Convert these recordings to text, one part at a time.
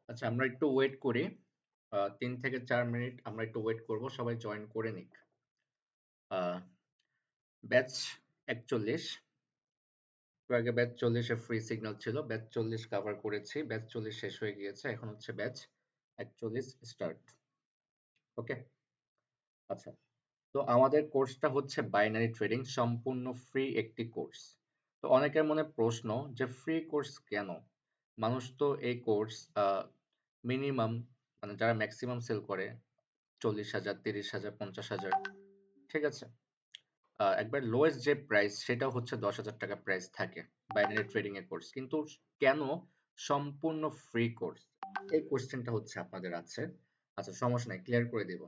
আচ্ছা, আমরা একটু ওয়েট করি। ৩ থেকে ৪ মিনিট আমরা একটু ওয়েট করব। সবাই জয়েন করে নিক। আ ব্যাচ ৪১, একটু আগে ব্যাচ ৪০ এ ফ্রি সিগন্যাল ছিল। ব্যাচ ৪০ কভার করেছি। ব্যাচ ৪০ শেষ হয়ে গিয়েছে। এখন হচ্ছে ব্যাচ ৪১ স্টার্ট। ওকে? আচ্ছা। তো আমাদের কোর্সটা হচ্ছে বাইনারি ট্রেডিং, সম্পূর্ণ ফ্রি একটি কোর্স। তো অনেকের মনে প্রশ্ন যে ফ্রি কোর্স কেন? মানুষ তো এই কোর্স মিনিমাম, মানে যারা ম্যাক্সিমাম সেল করে ৪০,০০০, ৩০,০০০, ৫০,০০০, ঠিক আছে? একবার লোয়েস্ট যে প্রাইস সেটাও হচ্ছে ১০,০০০ টাকা প্রাইস থাকে বাইনারি ট্রেডিং এর কোর্স। কিন্তু কেন সম্পূর্ণ ফ্রি কোর্স? এই কোয়েশ্চেনটা হচ্ছে আপনাদের আছে। আচ্ছা, সমস্যা নাই, ক্লিয়ার করে দিব।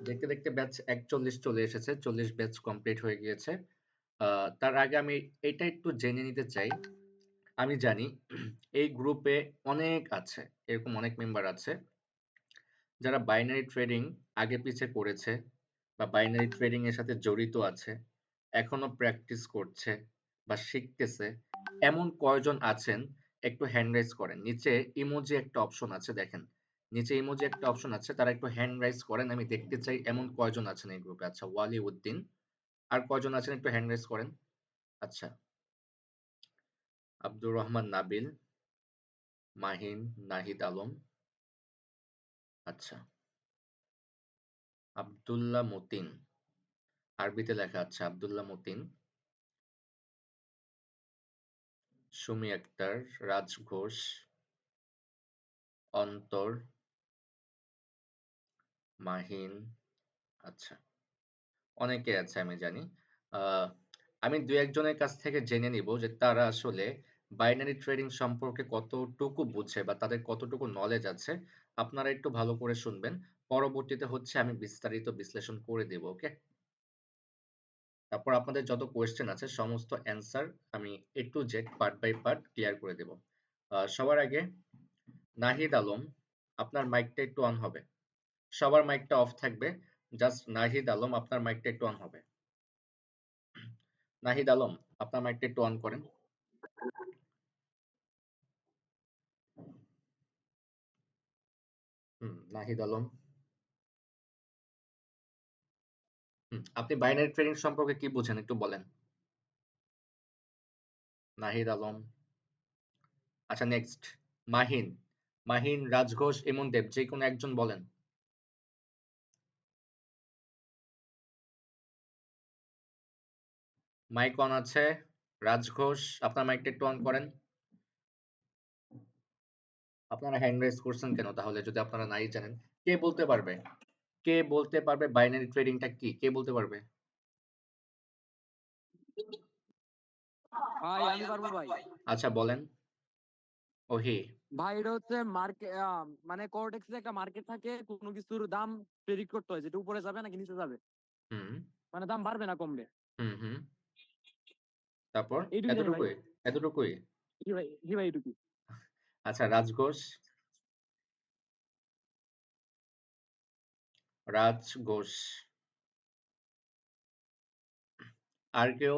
দেখতে দেখতে ব্যাচ ৪১ চলে এসেছে। ৪০ ব্যাচ কমপ্লিট হয়ে গিয়েছে। তার আগে আমি এটা একটু জেনে নিতে চাই। আমি জানি এই গ্রুপে অনেক আছে, এরকম অনেক মেম্বার আছে যারা বাইনারি ট্রেডিং আগে পিছে করেছে বা বাইনারি ট্রেডিং এর সাথে জড়িত আছে, এখনো প্র্যাকটিস করছে বা শিখতেছে। এমন কয়জন আছেন? একটু হ্যান্ড রাইজ করেন। নিচে ইমোজি একটা অপশন আছে, দেখেন। নিচে ইমোজি একটা অপশন আছে, তারা একটু হ্যান্ড রাইজ করেন। আমি দেখতে চাই এমন কয়জন আছেন এই গ্রুপে। আচ্ছা, ওয়ালি উদ্দিন। আর কয়জন আছেন একটু হ্যান্ড রাইজ করেন। আচ্ছা, আব্দুর রহমান নাবিল, মাহিন, নাহিদ আলম। আচ্ছা, আব্দুল্লাহ মতিন। আরবিতে লেখা আছে আব্দুল্লাহ মতিন। সুমি আক্তার, রাজ ঘোষ, অন্তর, মাহিন। আচ্ছা, অনেকে আছে আমি জানি। আহ, আমি দু একজনের কাছ থেকে জেনে নিব যে তারা আসলে বাইনারি ট্রেডিং সম্পর্কে কতটুকু বুঝে বা তাদের কতটুকু নলেজ আছে। আপনারা একটু ভালো করে শুনবেন। পরবর্তীতে হচ্ছে আমি বিস্তারিত বিশ্লেষণ করে দেব। ওকে? তারপর আপনাদের যত কোয়েশ্চেন আছে সমস্ত অ্যান্সার আমি A to Z part by part clear করে দেব। সবার আগে নাহিদ আলম, আপনার মাইকটা একটু অন হবে। সবার মাইকটা অফ থাকবে, জাস্ট নাহিদ আলম আপনার মাইকটা একটু অন হবে। নাহিদ আলম, আপনার মাইকটা একটু অন করেন। নাহিদ আলম। আপনি বাইনারি ট্রেডিং সম্পর্কে কি বুঝেন একটু বলেন। নাহিদ আলম। আচ্ছা, নেক্সট মাহিন। মাহিন, রাজঘোষ, ইমন দেব, যে কোনো একজন বলেন। মাইক অন আছে। রাজঘোষ, আপনার মাইকটা একটু অন করেন। আপনারা হ্যান্ড রেজ করছেন কেন তাহলে, যদি আপনারা নাই জানেন? কে বলতে পারবে? কে বলতে পারবে বাইনারি ট্রেডিংটা কি? কে বলতে পারবে? ভাই আমি পারবো ভাই। আচ্ছা, বলেন। ওহি। ভাই এটা হচ্ছে মার্কেট, মানে কোর্টেক্সে একটা মার্কেট থাকে, কোনো কিছুর দাম প্রেডিক্ট করতে হয় যেটা উপরে যাবে নাকি নিচে যাবে, হুম মানে দাম বাড়বে না কমবে। হুম হুম তারপর? এইটুকু জানি ভাই। এতটুকুই? এতটুকুই? জি ভাই, জি ভাই এইটুকু। আচ্ছা, রাজঘোষ। রাজঘোষ। আর কেউ?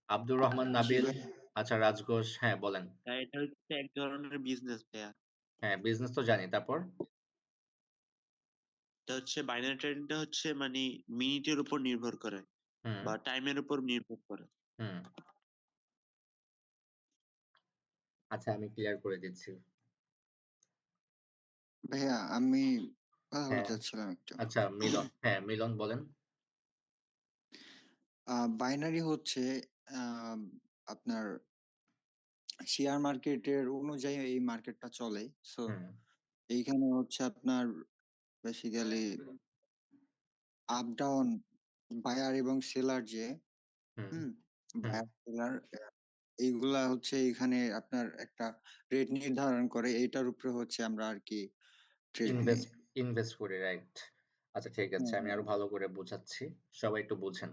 আব্দুর রহমান জি নাবিল। ভাই। আচ্ছা, রাজঘোষ, হ্যাঁ বলেন। এটা হচ্ছে এক ধরনের বিজনেস ভাইয়া। হ্যাঁ, বিজনেস তো জানি, তারপর? এটা হচ্ছে বাইনারি ট্রেডিংটা হচ্ছে মানে মিনিটের উপর নির্ভর করে হুম বা টাইমের উপর নির্ভর করে। হুম আচ্ছা, আমি ক্লিয়ার করে দিচ্ছি। ভাইয়া আমি কথা বলতে হ্যাঁ। চাচ্ছিলাম একটু। আচ্ছা, মিলন, হ্যাঁ মিলন বলেন। বাইনারি হচ্ছে আহ, আপনার শেয়ার মার্কেটের অনুযায়ী এই মার্কেটটা চলে। সো হুম এইখানে হচ্ছে আপনার বেসিক্যালি আপ ডাউন, বায়ার এবং সেলার যে হুম হুম হুম বায়ার সেলার এইগুলা হচ্ছে এখানে আপনার একটা রেট নির্ধারণ করে, এইটার উপরে হচ্ছে আমরা আর কি ট্রেড নেই। ইনভেস্ট ইনভেস্ট করে, রাইট? আচ্ছা, ঠিক আছে, হ্যাঁ আমি হ্যাঁ আরো ভালো করে বোঝাচ্ছি। সবাই একটু বুঝেন।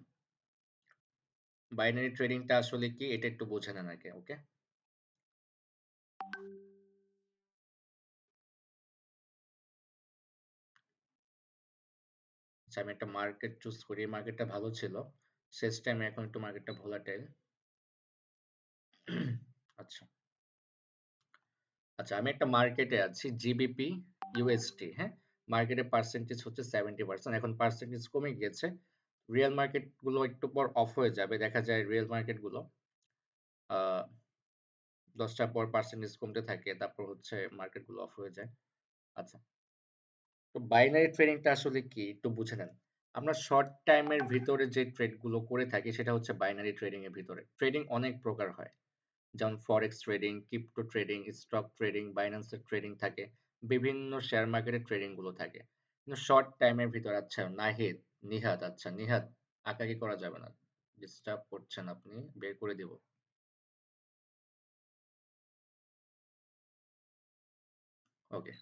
বাইনারি ট্রেডিংটা আসলে কি এটা একটু বুঝে নেন আগে। ওকে? আচ্ছা, আমি একটা মার্কেট চুজ করি। মার্কেটটা ভালো ছিল শেষ টাইমে, এখন একটু মার্কেটটা ভোলাটাইল। আচ্ছা, আচ্ছা, আমি একটা মার্কেটে আছি, জিবিপি ইউএসটি, হ্যাঁ? মার্কেটের পার্সেন্টেজ হচ্ছে 70%, এখন পার্সেন্টেজ কমে গিয়েছে। রিয়েল মার্কেট গুলো একটু পর অফ হয়ে যাবে, দেখা যায় রিয়েল মার্কেট গুলো 10টার পর পার্সেন্টেজ কমতে থাকে, তারপর হচ্ছে মার্কেট গুলো অফ হয়ে যায়। আচ্ছা, তো বাইনারি ট্রেডিংটা আসলে কি একটু বুঝে নেন। আমরা শর্ট টাইমের ভিতরে যে ট্রেড গুলো করে থাকি সেটা হচ্ছে বাইনারি ট্রেডিং এর ভিতরে। ট্রেডিং অনেক প্রকার হয়, যেমন forex trading, crypto trading, stock trading, বাইন্যান্সের ট্রেডিং থাকে, বিভিন্ন শেয়ার মার্কেটের ট্রেডিং গুলো থাকে। কিন্তু শর্ট টাইমের ভিতরে, আচ্ছা নাহিদ, নিহাদ, আচ্ছা নিহাদ, আঁকাকি করা যাবে না, ডিস্টার্ব করছেন আপনি, বের করে দিব। ওকে,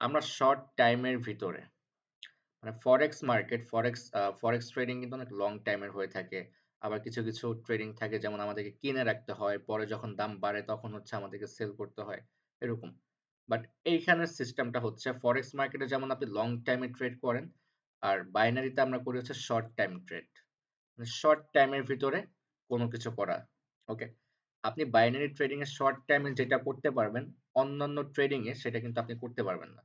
আমরা শর্ট টাইমের ভিতরে মানে ফরেক্স ট্রেডিং কিন্তু অনেক লং টাইমের হয়ে থাকে। আবার কিছু কিছু ট্রেডিং থাকে যেমন আমাদেরকে কিনে রাখতে হয়, পরে যখন দাম বাড়ে তখন হচ্ছে আমাদেরকে সেল করতে হয়, এরকম। বাট এইখানের সিস্টেমটা হচ্ছে ফরেক্স মার্কেটে যেমন আপনি লং টাইমে ট্রেড করেন, আর বাইনারিতে আমরা করি হচ্ছে শর্ট টাইম ট্রেড, মানে শর্ট টাইমের ভিতরে কোনো কিছু করা। ওকে, আপনি বাইনারি ট্রেডিং এ শর্ট টাইমে যেটা করতে পারবেন, অন্যান্য ট্রেডিং এ সেটা কিন্তু আপনি করতে পারবেন না।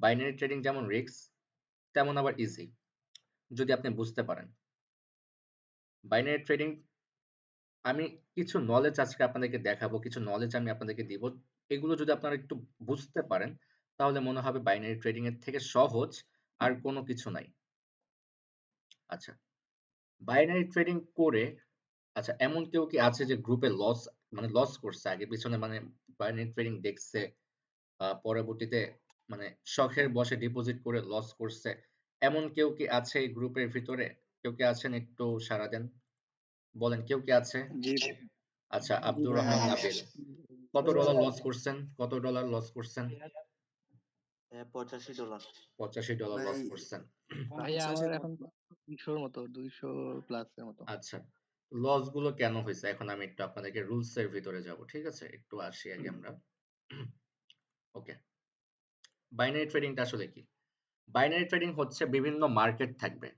বাইনারি ট্রেডিং যেমন রিস্ক, তেমন আবার ইজি, যদি আপনি বুঝতে পারেন। বাইনারি ট্রেডিং, আমি কিছু নলেজ আজকে আপনাদেরকে দেখাবো, কিছু নলেজ আমি আপনাদেরকে দিব। এগুলো যদি আপনারা একটু বুঝতে পারেন, তাহলে মনে হবে বাইনারি ট্রেডিং এর থেকে সহজ আর কোনো কিছু নাই। আচ্ছা, বাইনারি ট্রেডিং করে, আচ্ছা এমন কেউ কি আছে যে গ্রুপে লস করছে আগে পিছনে, মানে বাইনারি ট্রেডিং দেখছে, পরবর্তীতে মানে শখের বশে ডিপোজিট করে লস করছে, এমন কেউ কি আছে এই গ্রুপের ভিতরে? কেউ কি আছেন? একটু সাড়া দেন, বলেন কেউ কি আছে? জি আচ্ছা, জি আব্দুর ভাইয়া রহমান আছে। নাবিল, কত ডলার লস করছেন? কত ডলার লস করছেন? $85। $85 ভাই লস করছেন। ভাইয়া আমার এখন 200 মতো 200 প্লাস এর মতো। আচ্ছা, লস গুলো কেন হয়েছে এখন আমি একটু আপনাদেরকে রুলস এর ভিতরে যাব, ঠিক আছে? একটু আসি আগে আমরা। ওকে, বাইনারি ট্রেডিংটা আসলে কি? বাইনারি ট্রেডিং হচ্ছে বিভিন্ন মার্কেট থাকবে,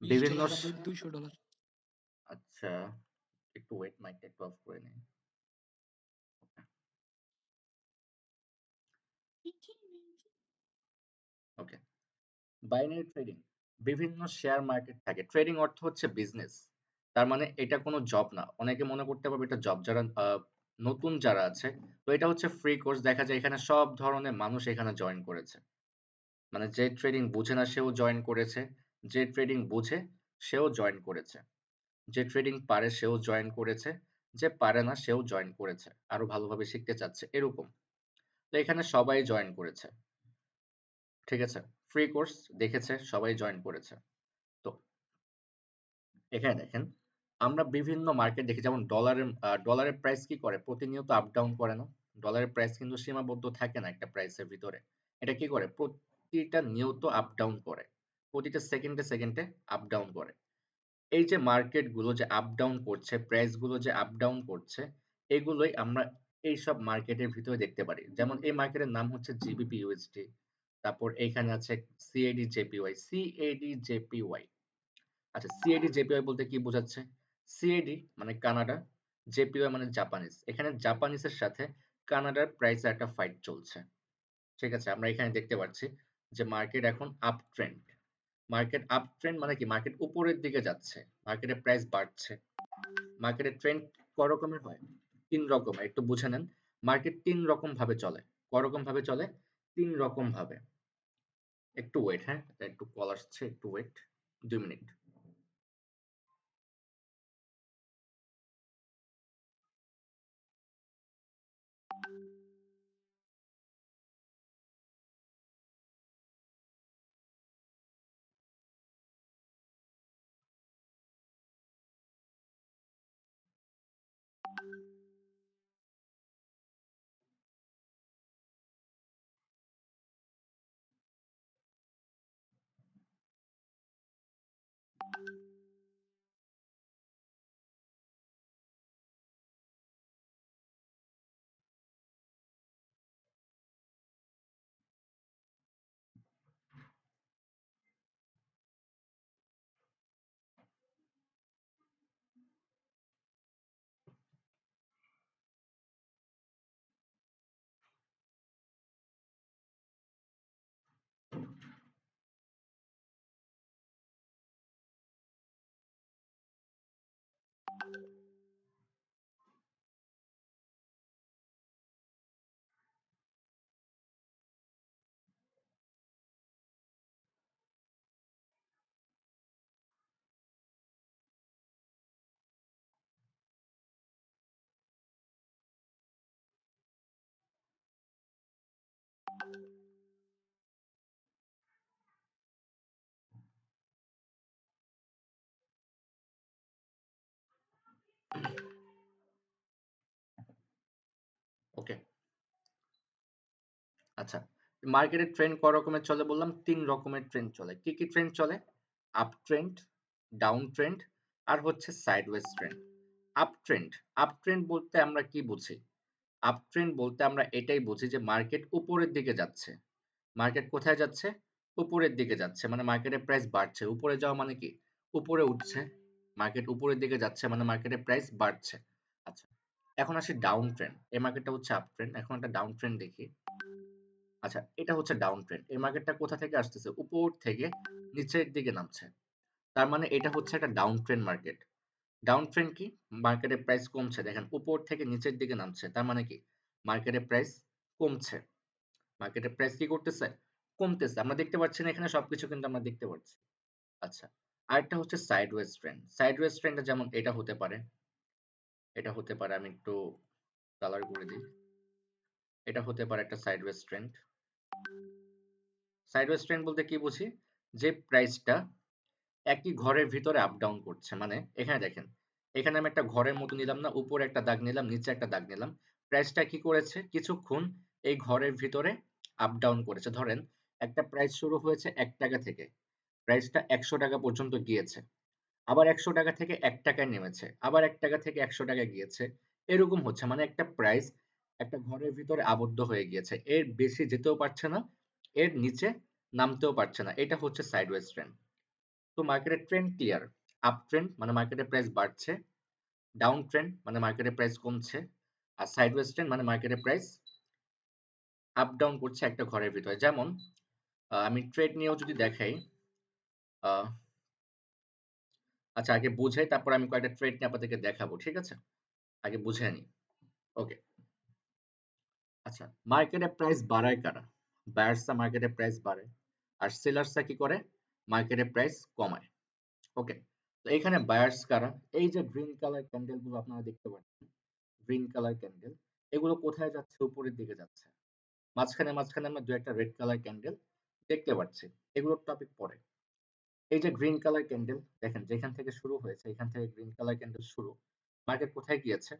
বিভিন্ন $200 আচ্ছা একটু ওয়েট, মাইকটা একটু অফ করে নিই। ওকে, বাইনারি ট্রেডিং, বিভিন্ন শেয়ার মার্কেট থাকে। ট্রেডিং অর্থ হচ্ছে বিজনেস, তার মানে এটা কোনো জব না। অনেকে মনে করতে পারবে এটা জব, যারা নতুন যারা আছে, তো এটা হচ্ছে ফ্রি কোর্স। দেখা যায় এখানে সব ধরনের মানুষ এখানে জয়েন করেছে, মানে যে ট্রেডিং বুঝে না সেও জয়েন করেছে, যে ট্রেডিং বুঝে সেও জয়েন করেছে, যে ট্রেডিং পারে সেও জয়েন করেছে, যে পারে না সেও জয়েন করেছে, আরো ভালোভাবে শিখতে চাচ্ছে, এরকম। তো এখানে সবাই জয়েন করেছে, ঠিক আছে? ফ্রি কোর্স দেখেছে, সবাই জয়েন করেছে। তো এখানে দেখেন, আমরা বিভিন্ন মার্কেট দেখি, যেমন ডলারের প্রাইস কি করে, প্রতিনিয়ত আপ ডাউন করে না? ডলারের প্রাইস কিন্তু সীমাবদ্ধ থাকে না একটা প্রাইসের ভিতরে। এটা কি করে, প্রতিটা নিয়ত আপ ডাউন করে, প্রতিটা সেকেন্ডে সেকেন্ডে আপ ডাউন করে। এই যে মার্কেট গুলো যে আপ ডাউন করছে, প্রাইস গুলো যে আপ ডাউন করছে, এগুলোই আমরা এইসব মার্কেটের ভিতরে দেখতে পারি। যেমন এই মার্কেটের নাম হচ্ছে জিবিপি ইউএসডি, তারপর এইখানে আছে সিএডি জেপিওয়াই, সিএডি জেপিওয়াই। আচ্ছা, সিএডি জেপিওয়াই বলতে কি বোঝাচ্ছে? সিএডি মানে কানাডা, জেপিওয়াই মানে জাপানিজ। এখানে জাপানিজের সাথে কানাডার প্রাইসে একটা ফাইট চলছে, ঠিক আছে? আমরা এখানে দেখতে পাচ্ছি যে মার্কেট এখন up trend. Market up trend মানে কি, মার্কেট উপরের দিকে যাচ্ছে, মার্কেটের প্রাইস বাড়ছে। মার্কেটের ট্রেন্ড ক রকমের হয়? 3 রকমের, একটু বুঝে নেন। মার্কেট 3 রকম ভাবে চলে। ক রকম ভাবে চলে? 3 রকম ভাবে। একটু ওয়েট, হ্যাঁ, একটু কল আসছে, একটু ওয়েট 2 মিনিট। ওকে, আচ্ছা মার্কেটের ট্রেন্ড ক রকমের চলে বললাম? 3 রকমের ট্রেন্ড চলে। কি কি ট্রেন্ড চলে? আপ ট্রেন্ড, ডাউন ট্রেন্ড আর হচ্ছে sideways trend. Up trend, up trend বলতে আমরা কি বুঝি? আপ ট্রেন্ড বলতে আমরা এটাই বুঝি যে মার্কেট উপরের দিকে যাচ্ছে। মার্কেট কোথায় যাচ্ছে? উপরের দিকে যাচ্ছে, মানে মার্কেটের প্রাইস বাড়ছে। উপরে যাওয়া মানে কি? উপরে উঠছে। মার্কেট উপরের দিকে যাচ্ছে মানে মার্কেটের প্রাইস বাড়ছে। আচ্ছা, এখন আসি ডাউন ট্রেন্ড। এই মার্কেটটা হচ্ছে আপ ট্রেন্ড, এখন একটা ডাউন ট্রেন্ড দেখি। আচ্ছা, এটা হচ্ছে ডাউন ট্রেন্ড। এই মার্কেটটা কোথা থেকে আসতেছে? উপর থেকে নিচের দিকে নামছে। তার মানে এটা হচ্ছে একটা down trend market. Down trend কি? মার্কেটের প্রাইস কমছে। দেখেন উপর থেকে নিচের দিকে নামছে। তার মানে কি? মার্কেটের প্রাইস কমছে। মার্কেটের প্রাইস কি করতেছে? কমতেছে। আমরা দেখতে পাচ্ছি না এখানে? সবকিছু কিন্তু আমরা দেখতে পাচ্ছি। আচ্ছা, আরেকটা হচ্ছে সাইডওয়েজ ট্রেন্ড। সাইডওয়েজ ট্রেন্ডে যেমন এটা হতে পারে, এটা হতে পারে, আমি একটু কালার করে দিই। এটা হতে পারে একটা সাইডওয়েজ ট্রেন্ড। সাইডওয়েজ ট্রেন্ড বলতে কি বুঝি? যে প্রাইসটা একই ঘরের ভিতরে আপ ডাউন করছে। মানে এখানে দেখেন, এখানে আমি একটা ঘরের মতো নিলাম না? উপরে একটা দাগ নিলাম, নিচে একটা দাগ নিলাম। প্রাইসটা কি করেছে? কিছুক্ষণ এই ঘরের ভিতরে আপ ডাউন করেছে। ধরেন একটা প্রাইস শুরু হয়েছে 1 টাকা থেকে, প্রাইসটা 100 টাকা পর্যন্ত গিয়েছে। আবার 100 টাকা থেকে 1 টাকায় নেমেছে, আবার 1 টাকা থেকে 100 টাকায় গিয়েছে। এরকম হচ্ছে, মানে একটা প্রাইস একটা ঘরের ভিতরে আবদ্ধ হয়ে গিয়েছে। এর বেশি যেতেও পারছে না, এর নিচে নামতেও পারছে না। এটা হচ্ছে সাইডওয়েজ ট্রেন্ড। তো মার্কেটের ট্রেন্ড ক্লিয়ার। আপ ট্রেন্ড মানে মার্কেটের প্রাইস বাড়ছে, ডাউন ট্রেন্ড মানে মার্কেটের প্রাইস কমছে, আর সাইডওয়েজ ট্রেন্ড মানে মার্কেটের প্রাইস আপ ডাউন করছে একটা ঘরের ভিতরে। যেমন আমি ট্রেড নিয়েও যদি দেখাই, আহ, আচ্ছা আগে বুঝাই, তারপর আমি কয়েকটা ট্রেড নিয়ে আপনাদেরকে দেখাবো, ঠিক আছে? আগে বুঝে নিই। ওকে, আচ্ছা মার্কেটে প্রাইস বাড়ায় কারা? বায়ার্সরা মার্কেটে প্রাইস বাড়ায়, আর সেলার্সরা কি করে? মার্কেটে প্রাইস কমায়। ওকে, তো এখানে বায়ার্স কারা? এই যে গ্রিন কালার ক্যান্ডেল গুলো আপনারা দেখতে পাচ্ছেন, গ্রিন কালার ক্যান্ডেল, এগুলো কোথায় যাচ্ছে? উপরের দিকে যাচ্ছে। মাঝখানে মাঝখানে আমরা দু একটা রেড কালার ক্যান্ডেল দেখতে পাচ্ছি। এগুলোর টপিক পরে। এই যে গ্রিন কালার ক্যান্ডেল, দেখেন যেখান থেকে শুরু হয়েছে, এখান থেকে গ্রিন কালার ক্যান্ডেল শুরু, মার্কেট কোথায় গিয়েছে?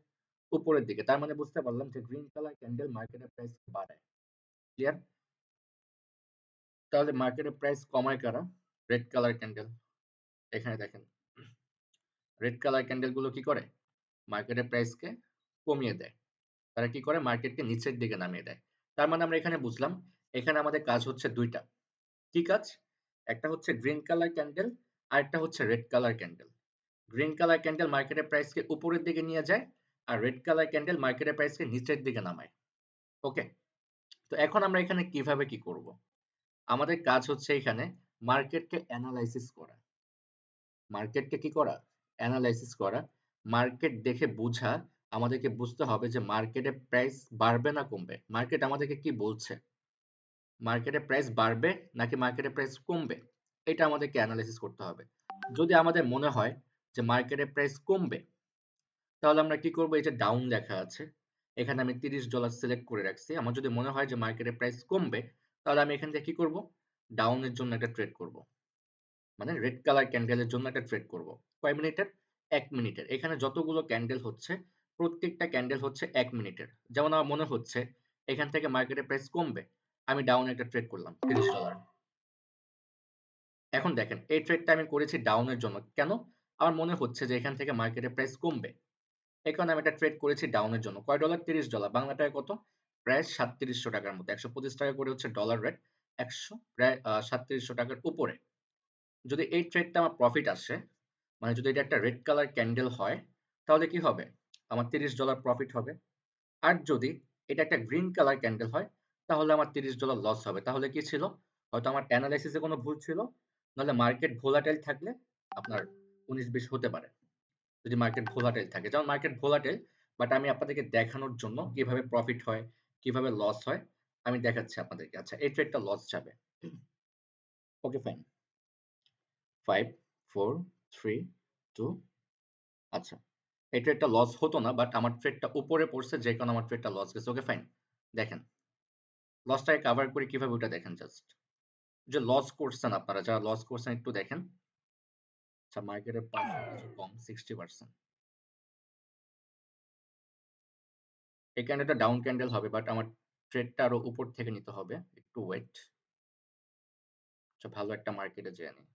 উপরের দিকে। তার মানে বুঝতে পারলাম যে গ্রিন কালার ক্যান্ডেল মার্কেটের প্রাইস বাড়ায়। ক্লিয়ার? তাহলে মার্কেটের প্রাইস কমায় কারা? Red colour candle. এখানে দেখেন রেড কালার ক্যান্ডেল গুলো কি করে? মার্কেটের প্রাইসকে কমিয়ে দেয়। তারা কি করে? মার্কেটকে নিচের দিকে নামিয়ে দেয়। তার মানে আমরা এখানে বুঝলাম, এখানে আমাদের কাজ হচ্ছে দুইটা। কি কাজ? একটা হচ্ছে গ্রিন কালার ক্যান্ডেল, আর একটা হচ্ছে red colour candle. Green colour candle মার্কেটের প্রাইসকে উপরের দিকে নিয়ে যায়, আর রেড কালার ক্যান্ডেল মার্কেটের প্রাইসকে নিচের দিকে নামায়। ওকে, তো এখন আমরা এখানে কিভাবে কি করব? আমাদের কাজ হচ্ছে এখানে মার্কেটকে অ্যানালাইসিস করা। মার্কেটকে কি করা? অ্যানালাইসিস করা। মার্কেট দেখে বুঝা। আমাদেরকে বুঝতে হবে যে মার্কেটের প্রাইস বাড়বে না কমবে। মার্কেট আমাদেরকে কি বলছে? মার্কেটের প্রাইস বাড়বে নাকি মার্কেটের প্রাইস কমবে? এটা আমাদেরকে অ্যানালাইসিস করতে হবে। যদি আমাদের মনে হয় যে মার্কেটের প্রাইস কমবে, তাহলে আমরা কি করব? এই যে ডাউন লেখা আছে, এখানে আমি $30 সিলেক্ট করে রাখছি। আমার যদি মনে হয় যে মার্কেটের প্রাইস কমবে, তাহলে আমি এখান থেকে কি করব? ডাউনের জন্য একটা ট্রেড করব। মানে রেড কালার ক্যান্ডেলের জন্য একটা ট্রেড করব। কয় মিনিটের? 1 মিনিটের। এখানে যতগুলো ক্যান্ডেল হচ্ছে, প্রত্যেকটা ক্যান্ডেল হচ্ছে 1 মিনিটের। যেমন আমার মনে হচ্ছে এখান থেকে মার্কেটের প্রাইস কমবে, আমি ডাউনে একটা ট্রেড করলাম $30। এখন দেখেন এই ট্রেডটা আমি করেছি ডাউনের জন্য। কেন? আমার মনে হচ্ছে যে এখান থেকে মার্কেটের প্রাইস কমবে। এই কারণে আমি একটা ট্রেড করেছি ডাউনের জন্য। কয় ডলার? $30। বাংলা টাকায় কত? প্রায় 3700 টাকার মতো। 125 টাকা করে হচ্ছে ডলার রেট। 100 প্রায় 3700 টাকার উপরে। যদি এই ট্রেডটা আমার প্রফিট আসে, মানে যদি এটা একটা রেড কালার ক্যান্ডেল হয়, তাহলে কি হবে? আমার $30 প্রফিট হবে। আর যদি এটা একটা গ্রিন কালার ক্যান্ডেল হয়, তাহলে আমার $30 লস হবে। তাহলে কি ছিল? হয়তো আমার অ্যানালাইসিসে কোনো ভুল ছিল, নাহলে মার্কেট ভোলাটাইল থাকলে আপনার 19-20 হতে পারে। যদি মার্কেট ভোলাটাইল থাকে, যেমন মার্কেট ভোলাটাইল, বাট আমি আপনাদেরকে দেখানোর জন্য কিভাবে প্রফিট হয়, কিভাবে লস হয় আমি দেখাচ্ছি আপনাদেরকে। আচ্ছা এই ট্রেডটা লস যাবে। Okay fine. 5 4 3 2। আচ্ছা এই ট্রেডটা লস হতো না, বাট আমার ট্রেডটা উপরে পড়ছে, যে কারণে আমার ট্রেডটা লস গেছে। Okay fine. দেখেন লসটাকে কভার করে কিভাবে ওটা দেখেন। জাস্ট যে লস করছেন, আপনারা যারা লস করছেন একটু দেখেন। আচ্ছা মার্কেটের পারফরম্যান্স কম 60%। এই ক্যান্ডেলটা ডাউন ক্যান্ডেল হবে, বাট আমার ট্রেডটা আরো উপর থেকে নিতে হবে, একটু ওয়েট। আচ্ছা, ভালো একটা মার্কেটে যেয়ে নিই।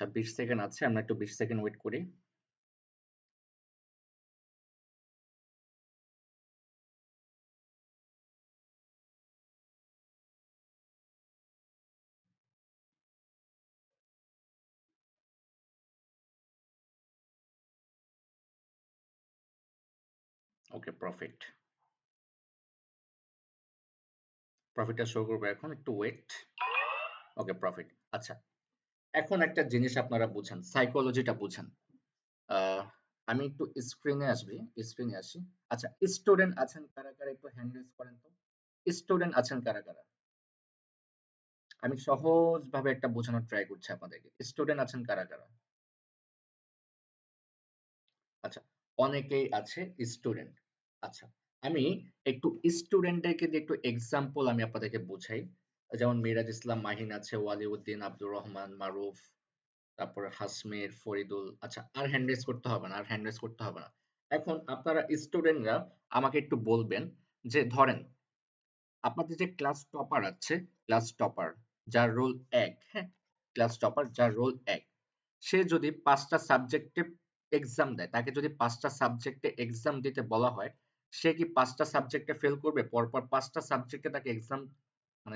আচ্ছা, 20 সেকেন্ড আছে, আমরা একটু 20 সেকেন্ড ওয়েট করি। ওকে, প্রফিটটা শো করবে এখন, একটু ওয়েট। ওকে, প্রফিট। আচ্ছা, এখন একটা জিনিস আপনারা বুঝেন, সাইকোলজিটা বুঝেন। আমি একটু স্ক্রিনে আসি। আচ্ছা, স্টুডেন্ট আছেন কারা কারা, একটু হ্যান্ড রেজ করেন তো। স্টুডেন্ট আছেন কারা কারা? আমি সহজভাবে একটা বোঝানোর ট্রাই করছি আপনাদেরকে। স্টুডেন্ট আছেন কারা কারা? আচ্ছা, অনেকেই আছে স্টুডেন্ট। আচ্ছা, আমি একটু স্টুডেন্টদেরকে দিয়ে একটু এক্সাম্পল আমি আপনাদেরকে বুঝাই। যেমন মিরাজ ইসলাম মাহিন আছে, ওয়ালিউদ্দিন, আব্দুর রহমান, মারুফ, তারপরে হাসমির, ফরিদুল। আচ্ছা, আর হ্যান্ড রেজ করতে হবে না, এখন আপনারা স্টুডেন্টরা আমাকে একটু বলবেন যে ধরেন আপনাদের যে ক্লাস টপার আছে, ক্লাস টপার যার রোল 1, হ্যাঁ, ক্লাস টপার যার রোল 1, সে যদি 5টা সাবজেক্টে এক্সাম দেয়, তাকে যদি 5টা সাবজেক্টে এক্সাম দিতে বলা হয়, সে কি 5টা সাবজেক্টে ফেল করবে? পরপর 5টা সাবজেক্টে তাকে এক্সাম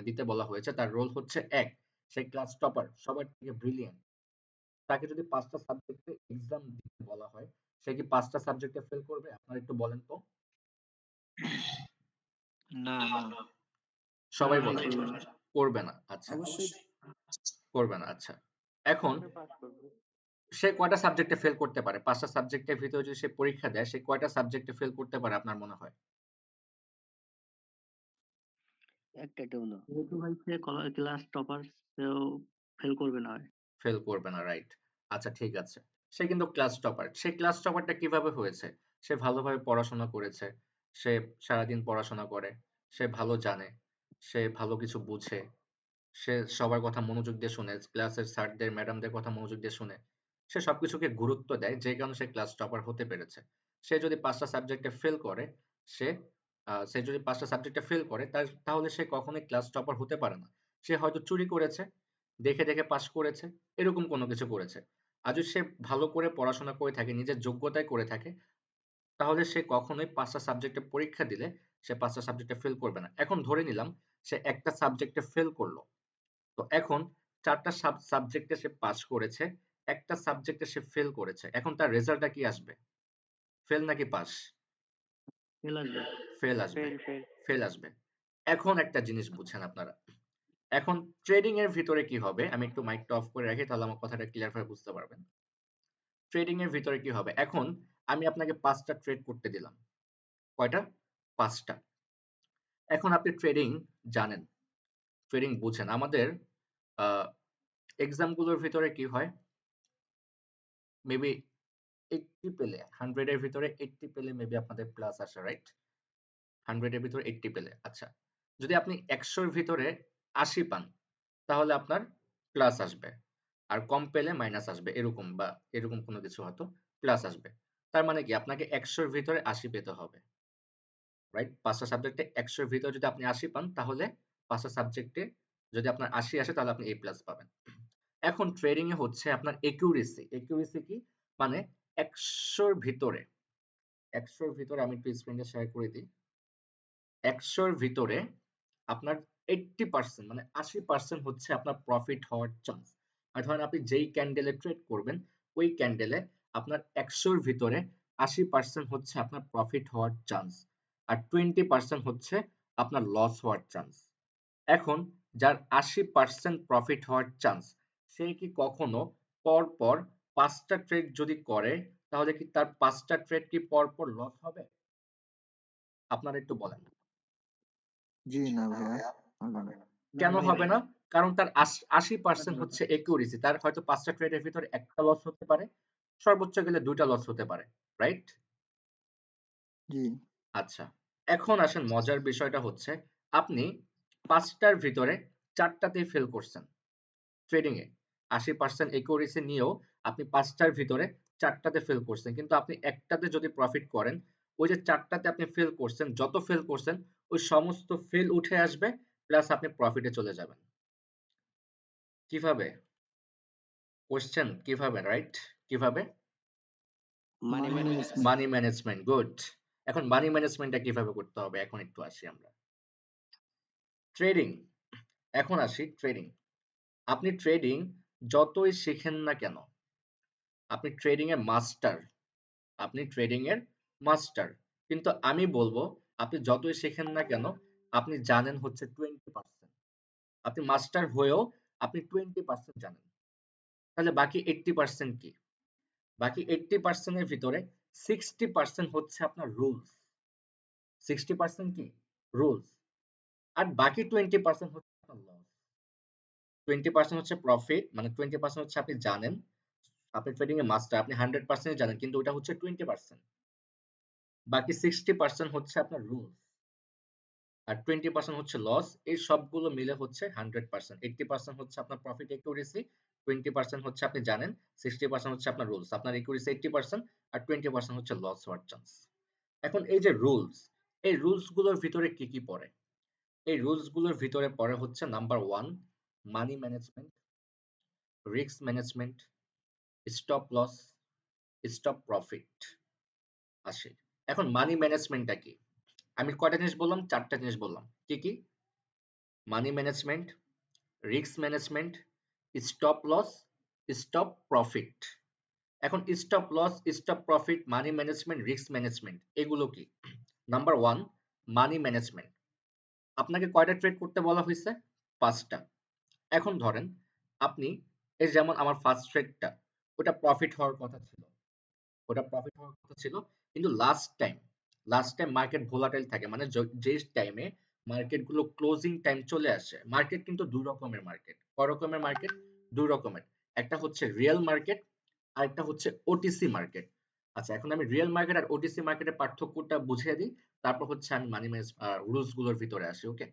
দিতে বলা হয়েছে, তার রোল হচ্ছে 1, সে ক্লাস টপার, সবার থেকে ব্রিলিয়ান্ট। তাকে যদি 5টা সাবজেক্টে এক্সাম দিতে বলা হয়, সে কি 5টা সাবজেক্টে ফেল করবে? আপনারা একটু বলেন তো। না না সবাই কোনোটাই বলেন করবে না। করবে না। আচ্ছা, অবশ্যই করবে না। আচ্ছা, এখন পাস করবে। সে কয়টা সাবজেক্টে ফেল করতে পারে? 5টা সাবজেক্টের ভিতরে যদি সে পরীক্ষা দেয়, সে কয়টা সাবজেক্টে ফেল করতে পারে আপনার মনে হয়? একটাতেও না। যেহেতু ভাই সে ক্লাস টপার, সেও ফেল করবে না হয়। ফেল করবে না, রাইট। আচ্ছা, ঠিক আছে। সে কিন্তু ক্লাস টপার। সে ক্লাস টপারটা কিভাবে হয়েছে? সে ভালোভাবে পড়াশোনা করেছে। সে সারাদিন পড়াশোনা করে। সে ভালো জানে। সে ভালো কিছু বুঝে। সে সবার কথা মনোযোগ দিয়ে শুনে, ক্লাসের স্যারদের, ম্যাডামদের কথা মনোযোগ দিয়ে শুনে। সে সবকিছুকে গুরুত্ব দেয়, যে কারণে সে ক্লাস টপার হতে পেরেছে। সে যদি 5টা সাবজেক্টে ফেল করে, সে সে যদি 5টা সাবজেক্টে ফেল করে, তাহলে সে কখনোই ক্লাস টপার হতে পারে না। সে হয়তো চুরি করেছে, দেখে দেখে পাস করেছে, এরকম কোনো কিছু করেছে। আর যদি সে ভালো করে পড়াশোনা করে থাকে, নিজের যোগ্যতায় করে থাকে, তাহলে সে কখনোই 5টা সাবজেক্টে পরীক্ষা দিলে সে 5টা সাবজেক্টে ফেল করবে না। এখন ধরে নিলাম সে একটা সাবজেক্টে ফেল করলো। তো এখন 4টা সাবজেক্টে সে পাস করেছে, একটা সাবজেক্টে সে ফেল করেছে। এখন তার রেজাল্টটা কি আসবে? ফেল নাকি পাস? ফেল আসবে। ফেল আসবে। ফেল। ফেল আসবে। এখন একটা জিনিস বুঝছেন আপনারা। এখন ট্রেডিং এর ভিতরে কি হবে? আমি একটু মাইকটা অফ করে রাখি, তাহলে আমার কথাটা ক্লিয়ার ভাবে বুঝতে পারবেন। ট্রেডিং এর ভিতরে কি হবে? এখন আমি আপনাকে 5টা ট্রেড করতে দিলাম। কয়টা? 5টা। এখন আপনি ট্রেডিং জানেন, ট্রেডিং বুঝেন। আমাদের এক্সাম গুলোর ভিতরে কি হয়? মেবি 80 পেলে, 100 এর ভিতরে 80 পেলে মেবি আপনাদের প্লাস আসে, রাইট? 100 এর ভিতরে 80 পেলে। আচ্ছা, যদি আপনি 100 এর ভিতরে 80 পান, তাহলে আপনার প্লাস আসবে। আর কম পেলে মাইনাস আসবে, এরকম বা এরকম কোনো কিছু হয়তো প্লাস আসবে। তার মানে কি আপনাকে 100 এর ভিতরে 80 পেতে হবে। রাইট? 5টা সাবজেক্টে 100 এর ভিতরে যদি আপনি 80 পান তাহলে 5টা সাবজেক্টে যদি আপনার 80 আসে তাহলে আপনি A+ পাবেন। এখন ট্রেডিং এ হচ্ছে আপনার একিউরেসি। একিউরেসি কি? মানে 100 এর ভিতরে আমি একটু স্ক্রিনটা শেয়ার করে দিই। 100 এর ভিতরে আপনার 80% মানে 80% হচ্ছে আপনার প্রফিট হওয়ার চান্স। আর ধরেন আপনি যেই ক্যান্ডেলে ট্রেড করবেন ওই ক্যান্ডেলে আপনার 100 এর ভিতরে 80% হচ্ছে আপনার প্রফিট হওয়ার চান্স আর 20% হচ্ছে আপনার লস হওয়ার চান্স। এখন যার 80% প্রফিট হওয়ার চান্স সে কি কখনো পরপর 5টা ট্রেড যদি করে তাহলে কি তার 5টা ট্রেড কি পরপর লস হবে? আপনারা একটু বলেন। জি না ভাইয়া, হবে না। কেন হবে না? কারণ তার 80% হচ্ছে একিউরেসি। তার হয়তো 5টা ট্রেডের ভিতরে একটা লস হতে পারে, সর্বোচ্চ গেলে 2টা লস হতে পারে। রাইট? জি। আচ্ছা। এখন আসেন মজার বিষয়টা হচ্ছে আপনি 5টার ভিতরে 4টাতেই ফেল করছেন ট্রেডিং এ। 80% একিউরেসি নিয়েও আপনি 5টার ভিতরে 4টাতে ফেল করছেন। কিন্তু আপনি একটাতে যদি প্রফিট করেন, ওই যে 4টাতে আপনি ফেল করছেন, যত ফেল করছেন ওই সমস্ত ফেল উঠে আসবে প্লাস আপনি প্রফিটে চলে যাবেন। কিভাবে? কোশ্চেন কিভাবে, রাইট? কিভাবে? Money management. Money management, good. এখন মানি ম্যানেজমেন্টটা কিভাবে করতে হবে এখন একটু আসি আমরা। ট্রেডিং, এখন আসি ট্রেডিং। আপনি ট্রেডিং যতই শিখেন না কেন, আপনি ট্রেডিং এর মাস্টার, আপনি ট্রেডিং এর মাস্টার। কিন্তু আমি বলবো আপনি যতই শেখেন না কেন আপনি জানেন হচ্ছে 20%। আপনি মাস্টার হয়েও আপনি 20% জানেন। তাহলে বাকি 80% কি? বাকি 80% এর ভিতরে 60% হচ্ছে আপনার রুলস। 60% কি? রুলস। আর বাকি 20% হচ্ছে আপনার লস। 20% হচ্ছে প্রফিট, মানে 20% হচ্ছে আপনি জানেন, আপনি ট্রেডিং এ মাস্টার, আপনি 100% জানেন কিন্তু ওটা হচ্ছে 20%। বাকি 60% হচ্ছে আপনার রুলস আর 20% হচ্ছে লস। এই সবগুলো মিলে হচ্ছে 100%। 80% হচ্ছে আপনার প্রফিট একিউরেসি, 20% হচ্ছে আপনি জানেন, 60% হচ্ছে আপনার রুলস। আপনার একিউরেসি 80% আর 20% হচ্ছে লস হওয়ার চান্স। এখন এই যে রুলস, এই রুলস গুলোর ভিতরে কি কি পড়ে? এই রুলস গুলোর ভিতরে পড়ে হচ্ছে number 1 money management, risk management, stop loss, stop profit আসে। এখন মানি ম্যানেজমেন্টটা কি? আমি কয়টা জিনিস বললাম? 4টা জিনিস বললাম। কি কি? Money management, risk management, stop loss, stop profit. এখন stop loss, stop profit, money management, risk management এগুলো কি? Number 1 money management. আপনাকে কয়টা ট্রেড করতে বলা হয়েছে? 5টা। এখন ধরেন আপনি এই যেমন আমার ফার্স্ট ট্রেডটা ওটা প্রফিট হওয়ার কথা ছিল, কিন্তু লাস্ট টাইম মার্কেট ভোলাটাইল থাকে, মানে যে টাইমে মার্কেট গুলো ক্লোজিং টাইম চলে আসে। মার্কেট কিন্তু দুই রকমের মার্কেট। কয় রকমের মার্কেট? দুই রকমের। একটা হচ্ছে রিয়েল মার্কেট আর একটা হচ্ছে ওটিসি মার্কেট। আচ্ছা, এখন আমি রিয়েল মার্কেট আর ওটিসি মার্কেটের পার্থক্যটা বুঝিয়ে দিই, তারপর হচ্ছে আমি মানি ম্যানেজ রুলস গুলোর ভিতরে আসি। ওকে,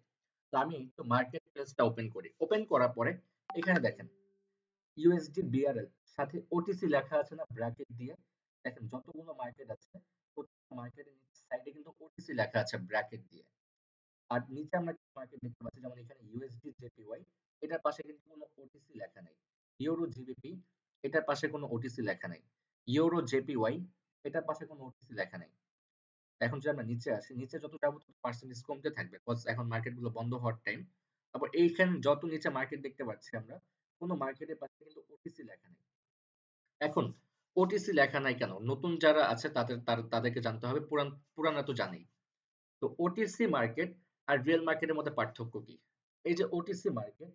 তো আমি একটু মার্কেট প্লেসটা ওপেন করি। ওপেন করার পরে এখানে দেখেন ইউএসডি বিআরএল সাথে ওটিসি লেখা আছে না ব্র্যাকেট দিয়ে? দেখেন যতগুলো মার্কেট আছে প্রত্যেকটা মার্কেটের সাইডে কিন্তু ওটিসি লেখা আছে ব্র্যাকেট দিয়ে। আর নিচে আমরা মার্কেট দেখতে পাচ্ছি যেমন এখানে ইউএসডি জেপিওয়াই, এটার পাশে কিন্তু কোনো ওটিসি লেখা নেই। ইউরো জিবিপি, এটার পাশে কোনো ওটিসি লেখা নেই। ইউরো জেপিওয়াই, এটার পাশে কোনো ওটিসি লেখা নেই। এখন যদি আমরা নিচে আসি, নিচে যত যাবো তত পার্সেন্টেজ কমতে থাকবে, কজ এখন মার্কেট গুলো বন্ধ হওয়ার টাইম। তারপর এইখানে যত নিচে মার্কেট দেখতে পাচ্ছি আমরা, কোনো মার্কেটের পাশে কিন্তু ওটিসি লেখা নেই। এখন ওটিসি লেখা নাই কেন? নতুন যারা আছে তাদেরকে জানতে হবে, পুরানা তো জানেই। তো ওটিসি মার্কেট আর রিয়েল মার্কেটের মধ্যে পার্থক্য কি? এই যে ওটিসি মার্কেট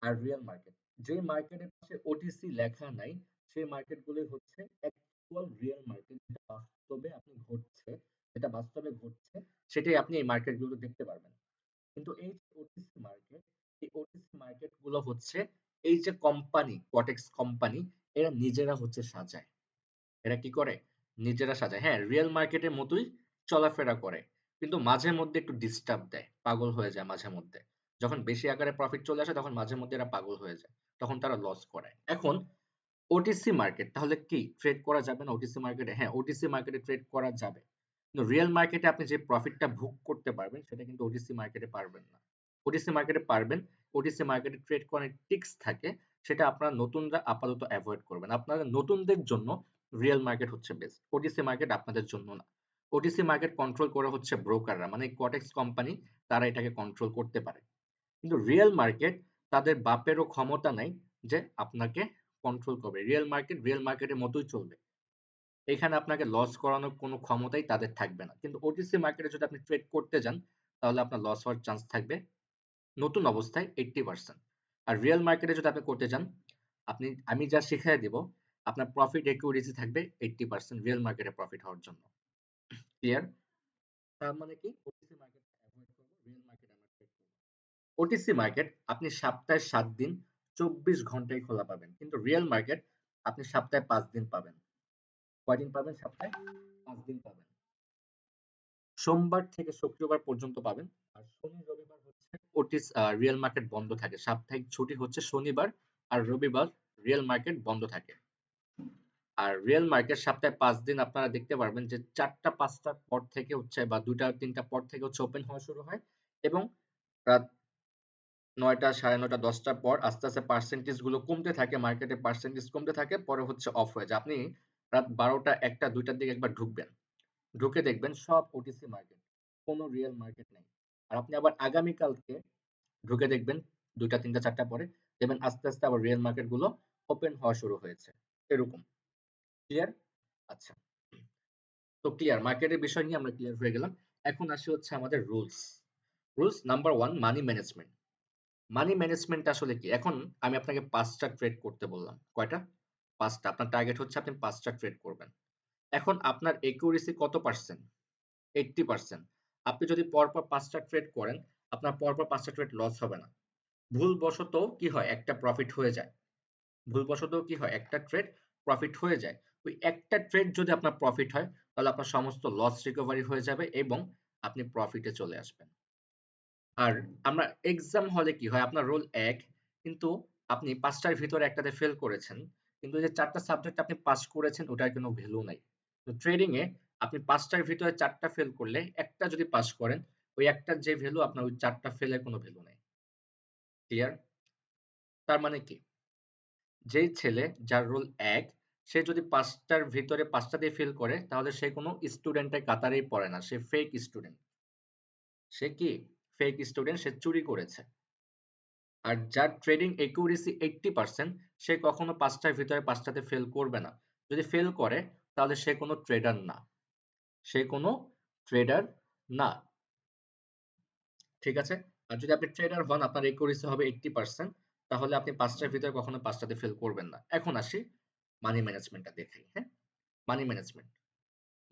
আর রিয়েল মার্কেট, যে মার্কেটের পাশে ওটিসি লেখা নাই সেই মার্কেট গুলোই হচ্ছে অ্যাকচুয়াল রিয়েল মার্কেট, যেটা বাস্তবে ঘটছে সেটাই আপনি এই মার্কেট গুলো দেখতে পারবেন। কিন্তু এই ওটিসি মার্কেট, এই ওটিসি মার্কেট গুলো হচ্ছে এই যে কোম্পানি, কটেক্স কোম্পানি, এরা নিজেরা হচ্ছে সাজায়। এরা কি করে? নিজেরা সাজায়। হ্যাঁ, রিয়েল মার্কেটের মতোই চলাফেরা করে, কিন্তু মাঝে মধ্যে একটু ডিস্টার্ব দেয়, পাগল হয়ে যায় মাঝে মধ্যে। যখন বেশি আকারে প্রফিট চলে আসে তখন মাঝে মধ্যে এরা পাগল হয়ে যায়, তখন তারা লস করে। এখন ওটিসি মার্কেট তাহলে কি ট্রেড করা যাবে না ওটিসি মার্কেটে? হ্যাঁ, ওটিসি মার্কেটে ট্রেড করা যাবে, কিন্তু রিয়েল মার্কেটে আপনি যে প্রফিটটা ভোগ করতে পারবেন সেটা কিন্তু ওটিসি মার্কেটে পারবেন না। ওটিসি মার্কেটে পারবেন, ওটিসি মার্কেটে ট্রেড করার টিক্স থাকে, সেটা আপনারা নতুনরা আপাতত অ্যাভয়েড করবেন। আপনারা নতুনদের জন্য রিয়েল মার্কেট হচ্ছে বেস্ট, ওটিসি মার্কেট আপনাদের জন্য না। ওটিসি মার্কেট কন্ট্রোল করে হচ্ছে ব্রোকাররা, মানে কোয়াটেক্স কোম্পানি, তারা এটাকে কন্ট্রোল করতে পারে। কিন্তু রিয়েল মার্কেট তাদের বাপেরও ক্ষমতা নাই যে আপনাকে কন্ট্রোল করবে। রিয়েল মার্কেটের মতোই চলবে, এখানে আপনাকে লস করানোর কোনো ক্ষমতাই তাদের থাকবে না। কিন্তু ওটিসি মার্কেটে যদি আপনি ট্রেড করতে যান তাহলে আপনার লস হওয়ার চান্স থাকবে নতুন অবস্থায় 80%। আর রিয়েল মার্কেটে যদি আপনি করতে যান, আমি যা শিখিয়ে দিব, আপনার প্রফিট একিউরেসি থাকবে 80% রিয়েল মার্কেটে প্রফিট হওয়ার জন্য। ক্লিয়ার? তার মানে কি ওটিসি মার্কেট অ্যাভয়েড করব, রিয়েল মার্কেট আমরা ট্রেড করব। ওটিসি মার্কেট আপনি সপ্তাহে 7 দিন 24 ঘন্টায় খোলা পাবেন, কিন্তু রিয়েল মার্কেট আপনি সপ্তাহে 5 দিন পাবেন। কয়দিন পাবেন? সপ্তাহে 5 দিন পাবেন। সোমবার থেকে শুক্রবার পর্যন্ত পাবেন। আর শনি রবিবার হচ্ছে রিয়েল মার্কেট বন্ধ থাকে। সাপ্তাহিক ছুটি হচ্ছে শনিবার আর রবিবার রিয়েল মার্কেট বন্ধ থাকে। আর রিয়েল মার্কেট সপ্তাহে 5 দিন আপনারা দেখতে পারবেন যে 4টা 5টার পর থেকে হচ্ছে বা 2টা 3টা পর থেকে হচ্ছে ওপেন হওয়া শুরু হয় এবং রাত 9টা 9:30 10টার পর আস্তে আস্তে পার্সেন্টেজ গুলো কমতে থাকে, মার্কেটে পার্সেন্টেজ কমতে থাকে, পরে হচ্ছে অফ হয়ে যায়। আপনি রাত 12টা 1টা 2টার দিকে একবার ঢুকবেন, ঢুকে দেখবেন সব ওটিসি মার্কেট, কোনো রিয়েল মার্কেট নেই। আর আপনি আবার আগামীকালকে ঢুকে দেখবেন 2টা 3টা 4টা পরে, দেখবেন আস্তে আস্তে আবার রিয়েল মার্কেট গুলো ওপেন হওয়া শুরু হয়েছে, এরকম। ক্লিয়ার? আচ্ছা, তো ক্লিয়ার, মার্কেটের বিষয় নিয়ে আমরা ক্লিয়ার হয়ে গেলাম। এখন আসি হচ্ছে আমাদের rules number 1, money management. Money management আসলে কি? এখন আমি আপনাকে 5টা ট্রেড করতে বললাম। কয়টা? 5টা। আপনার টার্গেট হচ্ছে আপনি 5টা ট্রেড করবেন। এখন আপনার একিউরেসি কত পার্সেন্ট? 80%। আপনি যদি পরপর 5টা ট্রেড করেন, আপনার পরপর 5টা ট্রেড লস হবে না। ভুলবশত কি হয়? একটা প্রফিট হয়ে যায়। ভুলবশত কি হয়? একটা ট্রেড প্রফিট হয়ে যায়। ওই একটা ট্রেড যদি আপনার প্রফিট হয়, তাহলে আপনার সমস্ত লস রিকভারি হয়ে যাবে এবং আপনি প্রফিটে চলে আসবেন। আর আমরা এক্সাম হলে কি হয়? আপনার রোল 1, কিন্তু আপনি 5টার ভিতরে একটাতে ফেল করেছেন। কিন্তু যে 4টা সাবজেক্ট আপনি পাস করেছেন ওটার কোনো ভ্যালু নাই। তো ট্রেডিং এ আপনি 5টার ভিতরে 4টা ফেল করলে একটা যদি পাস করেন, ওই একটার যে ভ্যালু আপনার ওই 4টা ফেলের কোনো ভ্যালু নাই। ক্লিয়ার? তার মানে কি? যেই ছেলে যার রোল 1 সে যদি 5টার ভিতরে 5টা দিয়ে ফেল করে তাহলে সে কোনো স্টুডেন্টের কাতারেই পড়ে না। সে ফেক স্টুডেন্ট। সে কি? ফেক স্টুডেন্ট, সে চুরি করেছে। আর যার ট্রেডিং একিউরেসি 80% সে কখনো 5টার ভিতরে 5টাতে ফেল করবে না। যদি ফেল করে তাহলে সে কোনো ট্রেডার না। সে কোনো ট্রেডার না। ঠিক আছে? আর যদি আপনি ট্রেডার হন, আপনার একিউরেসি হবে 80%, তাহলে আপনি 5টার ভিতরে কখনো 5টাতে ফেল করবেন না। এখন আসি মানি ম্যানেজমেন্টটা দেখাই, হ্যাঁ? Money management.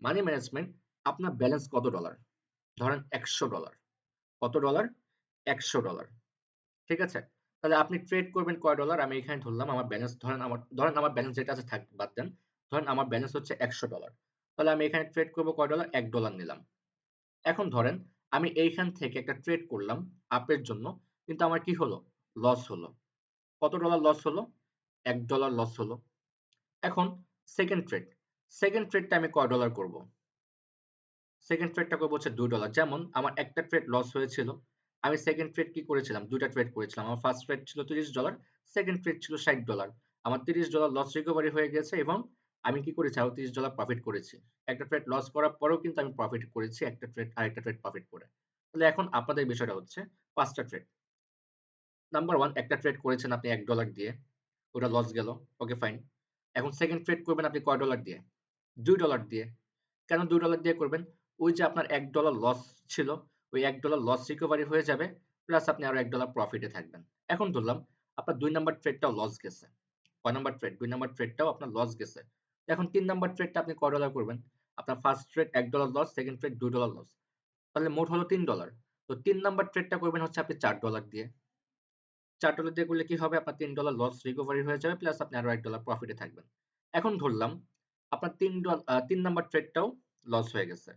মানি ম্যানেজমেন্ট, আপনার ব্যালেন্স কত ডলার? ধরেন $100। কত ডলার? $100। ঠিক আছে? তাহলে আপনি ট্রেড করবেন কয় ডলার? আমি এখানে ধরলাম আমার ব্যালেন্স, ধরেন আমার ব্যালেন্স যেটা আছে থাক, বাদ দেন। ধরেন আমার ব্যালেন্স হচ্ছে $100। তাহলে আমি এখানে ট্রেড করব কয় ডলার? $1 নিলাম। এখন ধরেন আমি এইখান থেকে একটা ট্রেড করলাম আপের জন্য, কিন্তু আমার কি হলো? লস হলো। কত ডলার লস হলো? $1 লস হলো। এখন সেকেন্ড ট্রেডটা আমি কয় ডলার করব? সেকেন্ড ট্রেডটা করবো হচ্ছে $2। যেমন আমার একটা ট্রেড লস হয়েছিল, আমি সেকেন্ড ট্রেড কি করেছিলাম? 2টা ট্রেড করেছিলাম। আমার ফার্স্ট ট্রেড ছিল $30, সেকেন্ড ট্রেড ছিল $60। আমার $30 লস রিকভারি হয়ে গেছে এবং আমি কি করেছি? আরো $30 প্রফিট করেছি। একটা ট্রেড লস করার পরেও কিন্তু আমি প্রফিট করেছি আরেকটা ট্রেড প্রফিট করে। তাহলে এখন আপনাদের বিষয়টা হচ্ছে 5টা ট্রেড। নাম্বার 1, একটা ট্রেড করেছেন আপনি $1 দিয়ে, ওটা লস গেল, ওকে ফাইন। এখন সেকেন্ড ট্রেড করবেন আপনি কয় ডলার দিয়ে? $2 দিয়ে। কেন $2 দিয়ে করবেন? ওই যে আপনার $1 লস ছিল, ওই $1 লস রিকভারি হয়ে যাবে, প্লাস আপনি আরো $1 প্রফিটে থাকবেন। এখন ধরলাম আপনার 2 নাম্বার ট্রেডটাও লস গেছে। কয় নাম্বার ট্রেড? 2 নাম্বার ট্রেডটাও আপনার লস গেছে। এখন 3 নাম্বার ট্রেডটা আপনি কয় ডলার করবেন? আপনার first trade $1 loss, second trade $2 loss. তাহলে মোট হলো $3। তো 3 নাম্বার ট্রেডটা করবেন হচ্ছে আপনি $4 দিয়ে। $4 দিয়ে করলে কি হবে? আপনার $3 লস রিকভারি হয়ে যাবে, প্লাস আপনি আরো $1 প্রফিটে থাকবেন। এখন ধরলাম আপনার 3 নাম্বার ট্রেডটাও লস হয়ে গেছে।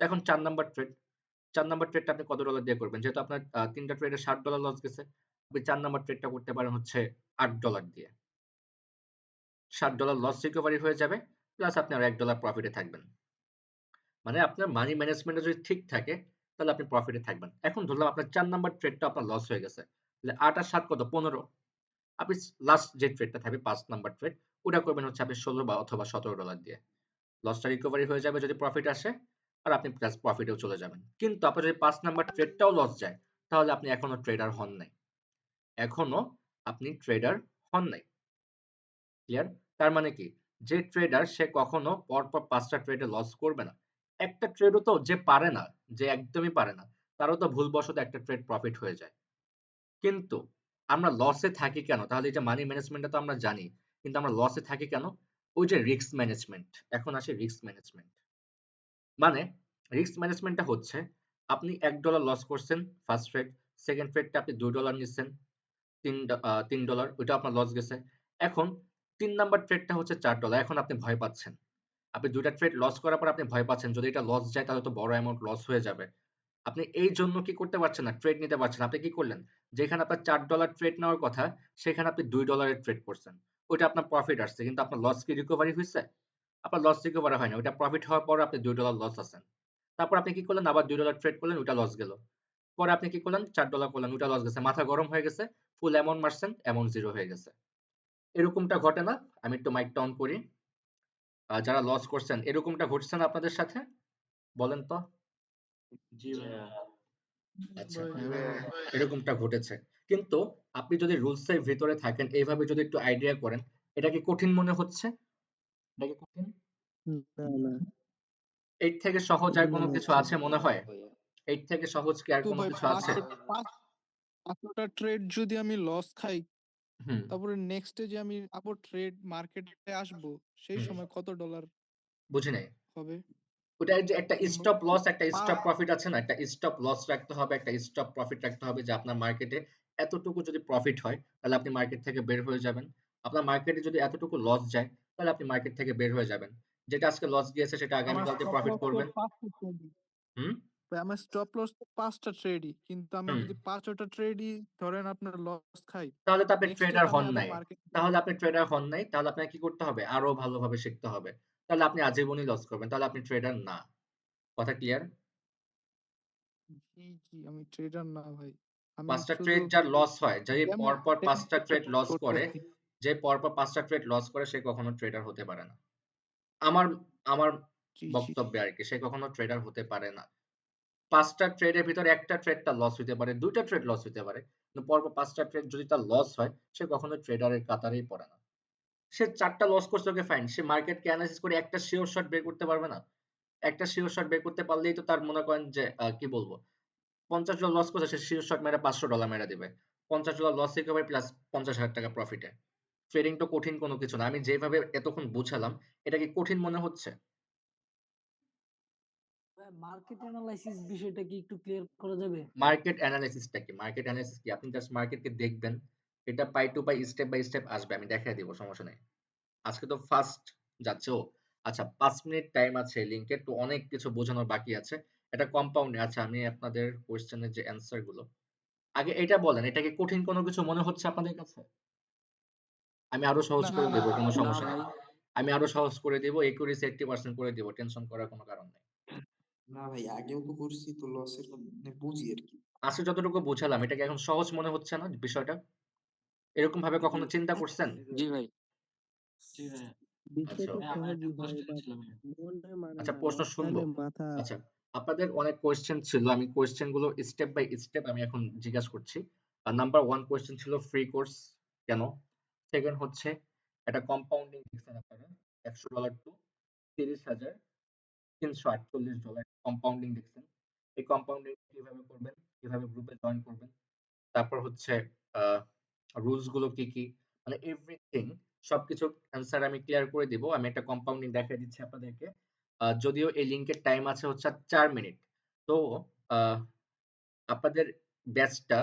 এখন 4 নাম্বার ট্রেডটা আপনি কত ডলার দিয়ে করবেন? যেহেতু আপনার 3টা ট্রেডে $60 লস গেছে, আপনি 4 নাম্বার ট্রেডটা করতে পারেন হচ্ছে $8 দিয়ে। $60 লস রিকভারি হয়ে যাবে, প্লাস আপনি আরো $1 প্রফিটে থাকবেন। মানে আপনার মানি ম্যানেজমেন্টটা যদি ঠিক থাকে তাহলে আপনি প্রফিটে থাকবেন। এখন ধরলাম আপনার ৪ নাম্বার ট্রেডটা আপনার লস হয়ে গেছে। তাহলে ৮ আর ৭ কত? ১৫। আপনি লাস্ট যে ট্রেডটা থাকবে ৫ নাম্বার ট্রেড ওটা করবেন হচ্ছে আপনি ১৬ বা অথবা $১৭ দিয়ে। লসটা রিকভারি হয়ে যাবে যদি প্রফিট আসে আর আপনি প্লাস প্রফিটেও চলে যাবেন। কিন্তু আপনার যদি ৫ নাম্বার ট্রেডটাও লস যায় তাহলে আপনি এখনো ট্রেডার হন নাই। এখনো আপনি ট্রেডার হন নাই। ক্লিয়ার? তার মানে কি? যে ট্রেডার সে কখনো পরপর ৫ টা ট্রেডে লস করবে না। একটা ট্রেডও তো যে পারে না, যে একদমই পারে না, তারও তো ভুলবশত একটা ট্রেড প্রফিট হয়ে যায়। কিন্তু আমরা লসে থাকি কেন? তাহলে এই যে মানি ম্যানেজমেন্টটা তো আমরা জানি। কিন্তু আমরা লসে থাকি কেন? ওই যে রিস্ক ম্যানেজমেন্ট। এখন আসে রিস্ক ম্যানেজমেন্ট। মানে রিস্ক ম্যানেজমেন্টটা হচ্ছে আপনি $১ লস করছেন ফার্স্ট ট্রেড, সেকেন্ড ট্রেডটা আপনি $২ নিচ্ছেন, $৩ ওইটা আপনার লস গেছে। এখন ৩ নাম্বার ট্রেডটা হচ্ছে $৪ এখন আপনি ভয় পাচ্ছেন। আপনি ২ টা ট্রেড লস করার পর আপনি ভয় পাচ্ছেন যদি এটা লস যায় তাহলে তো বড় অ্যামাউন্ট লস হয়ে যাবে। আপনি এই জন্য কি করতে পারছেন না? ট্রেড নিতে পারছেন না। আপনি কি করলেন? যেখানে আপনার $৪ ট্রেড নেওয়ার কথা সেখানে আপনি $২ এর ট্রেড করছেন। ওইটা আপনার প্রফিট আসছে কিন্তু আপনার লস কি রিকভারি হইছে? আপনার লস রিকভারি হয়নি। ওইটা প্রফিট হওয়ার পরও আপনি $২ লস আছেন। তারপর আপনি কি করলেন? আবার $২ ট্রেড করলেন, ওইটা লস গেল। পরে আপনি কি করলেন? $৪ করলেন, ওইটা লস গেছে। মাথা গরম হয়ে গেছে। ফুল অ্যামাউন্ট মারছেন, অ্যামাউন্ট 0 হয়ে গেছে। এরকমটা ঘটে না? আমি একটু মাইকটা অন করি। যারা লস করছেন এরকমটা ঘটছে না আপনাদের সাথে? বলেন তো? জি ভাইয়া। আচ্ছা, হ্যাঁ এরকমটা ঘটেছে। কিন্তু আপনি যদি রুলস এর ভিতরে থাকেন, এইভাবে যদি একটু আইডিয়া করেন, এটা কি কঠিন মনে হচ্ছে? এটা কি কঠিন? না না এর থেকে সহজ আর কঠিন কোনো মনে কিছু হচ্ছে আছে না। মনে হয়? এর থেকে সহজ কি আর তো কোনো ভাই কিছু আছে? পাঁচটা ট্রেড যদি আমি লস খাই হুম, তারপরে নেক্সট ডে যে আমি আবার ট্রেড মার্কেটে আসবো সেই হুম, সময় কত ডলার বুঝি নাই। হবে? ওটা যে একটা উম, স্টপ লস, একটা পা- স্টপ প্রফিট আছে না? একটা স্টপ লস রাখতে হবে, একটা স্টপ প্রফিট রাখতে হবে যে আপনার মার্কেটে এতটুকু যদি প্রফিট হয় তাহলে আপনি মার্কেট থেকে বের হয়ে যাবেন। আপনার মার্কেটে যদি এতটুকু লস যায় তাহলে আপনি মার্কেট থেকে বের হয়ে যাবেন। যেটা আজকে লস গিয়েছে সেটা আমার আগামীকালকে স্টপ প্রফিট লস তো করবেন। 5টা ট্রেডই। হুম, আমার স্টপ লস তো 5টা ট্রেডই, কিন্তু আমি হুম। যদি 5টা ট্রেডই ধরেন আপনার লস খাই, তাহলে তো আপনি নেক্সট ডে ট্রেডার তো আমি হন আবার নাই। মার্কেট। তাহলে আপনি ট্রেডার হন নাই। তাহলে আপনাকে কি করতে হবে? আরো ভালোভাবে শিখতে হবে। তাহলে আপনি আজীবনই লস করবেন। তাহলে আপনি ট্রেডার না। কথা ক্লিয়ার? জি জি, আমি ট্রেডার না ভাই, আমি ৫ টা শুধু ট্রেড যার লস হয়, যে ডেমো পরপর ৫ টা ট্রেড লস করে, করতেছি। যে পরপর ৫ টা ট্রেড লস করে সে কখনো ট্রেডার হতে পারে না। আমার আমার জি জি। বক্তব্যে আরকি সে কখনো ট্রেডার হতে পারে না। ৫ টা ট্রেডের ভিতরে একটা ট্রেডটা লস হইতে পারে, ২ টা ট্রেড লস হইতে পারে। কিন্তু পরপর ৫ টা ট্রেড যদি তার লস হয় সে কখনো ট্রেডারের কাতারেই পড়ে না। সে ৪ টা লস করছে ওকে ফাইন। সে মার্কেটকে এনালাইসিস করে একটা সিওর শট বের করতে পারবে না। একটা সিওর শট বের করতে পারলেই তো তার মনে করেন যে কি বলবো $৫০ লস করছে সে সিওর শট মেরে $৫০০ মেরে দিবে। $৫০ লস রিকভারি প্লাস ৳৫০,০০০ প্রফিটে। ট্রেডিং তো কঠিন কোনো কিছু না। আমি যেভাবে এতক্ষণ বুঝালাম এটা কি কঠিন মনে হচ্ছে? মার্কেট অ্যানালাইসিস বিষয়টা কি একটু ক্লিয়ার করা যাবে? মার্কেট অ্যানালাইসিসটা কি? মার্কেট অ্যানালাইসিস কি? আপনি জাস্ট মার্কেটকে দেখবেন। এটা পাই টু পাই স্টেপ বাই স্টেপ আসবে। আমি দেখায় দিব, সমস্যা নাই। আজকে তো ফার্স্ট যাচ্ছে। ও আচ্ছা, ৫ মিনিট টাইম আছে লিংকে, তো অনেক কিছু বোঝানোর বাকি আছে। এটা কম্পাউন্ডে। আচ্ছা, আমি আপনাদের কোয়েশ্চেনের যে অ্যান্সার গুলো আগে এটা বলেন, এটা কি কঠিন কোনো কিছু মনে হচ্ছে আপনাদের কাছে? আমি আরো সহজ না করে না দেব, কোনো না সমস্যা নেই। ভাই, আমি আরো সহজ করে দিব, একুরেসি 80% করে দিব। টেনশন করার কোনো কারণ নেই। না ভাই, আগেও তো করছি, তো লসের মানে বুঝি আর কি। আজকে যতটুকু বোঝালাম এটা কি এখন সহজ মনে হচ্ছে না বিষয়টা? এরকম ভাবে কখনো চিন্তা করছেন? জি ভাই। জি ভাইয়া। আচ্ছা, বিষয়টা ওকে। আমার একটা সহজই হয় কোশ্চেন বাট ছিল ভাইয়া। মনে মানে আচ্ছা, না প্রশ্ন শুনবো? মাঝখানে মাথা। আচ্ছা, আপনাদের অনেক কোয়েশ্চেন ছিল। আমি কোয়েশ্চেন গুলো স্টেপ বাই স্টেপ আমি এখন জিজ্ঞাসা করছি। নাম্বার 1 কোয়েশ্চেন ছিল ফ্রি কোর্স কেন? সেকেন্ড হচ্ছে একটা কম্পাউন্ডিং দেখছেন আপনারা $100 টু 30,348 কম্পাউন্ডিং দেখছেন। এই কম্পাউন্ডিং কিভাবে করবেন? কিভাবে গ্রুপে জয়েন করবেন? তারপর হচ্ছে রুলস গুলো কি কি, মানে এভরিথিং সবকিছু অ্যান্সার আমি ক্লিয়ার করে দিব। আমি একটা কম্পাউন্ডিং দেখিয়ে দিচ্ছি আপনাদেরকে। যদিও এই লিংকের টাইম আছে হচ্ছে 4 মিনিট। তো আহ, আপনাদের ব্যাচটা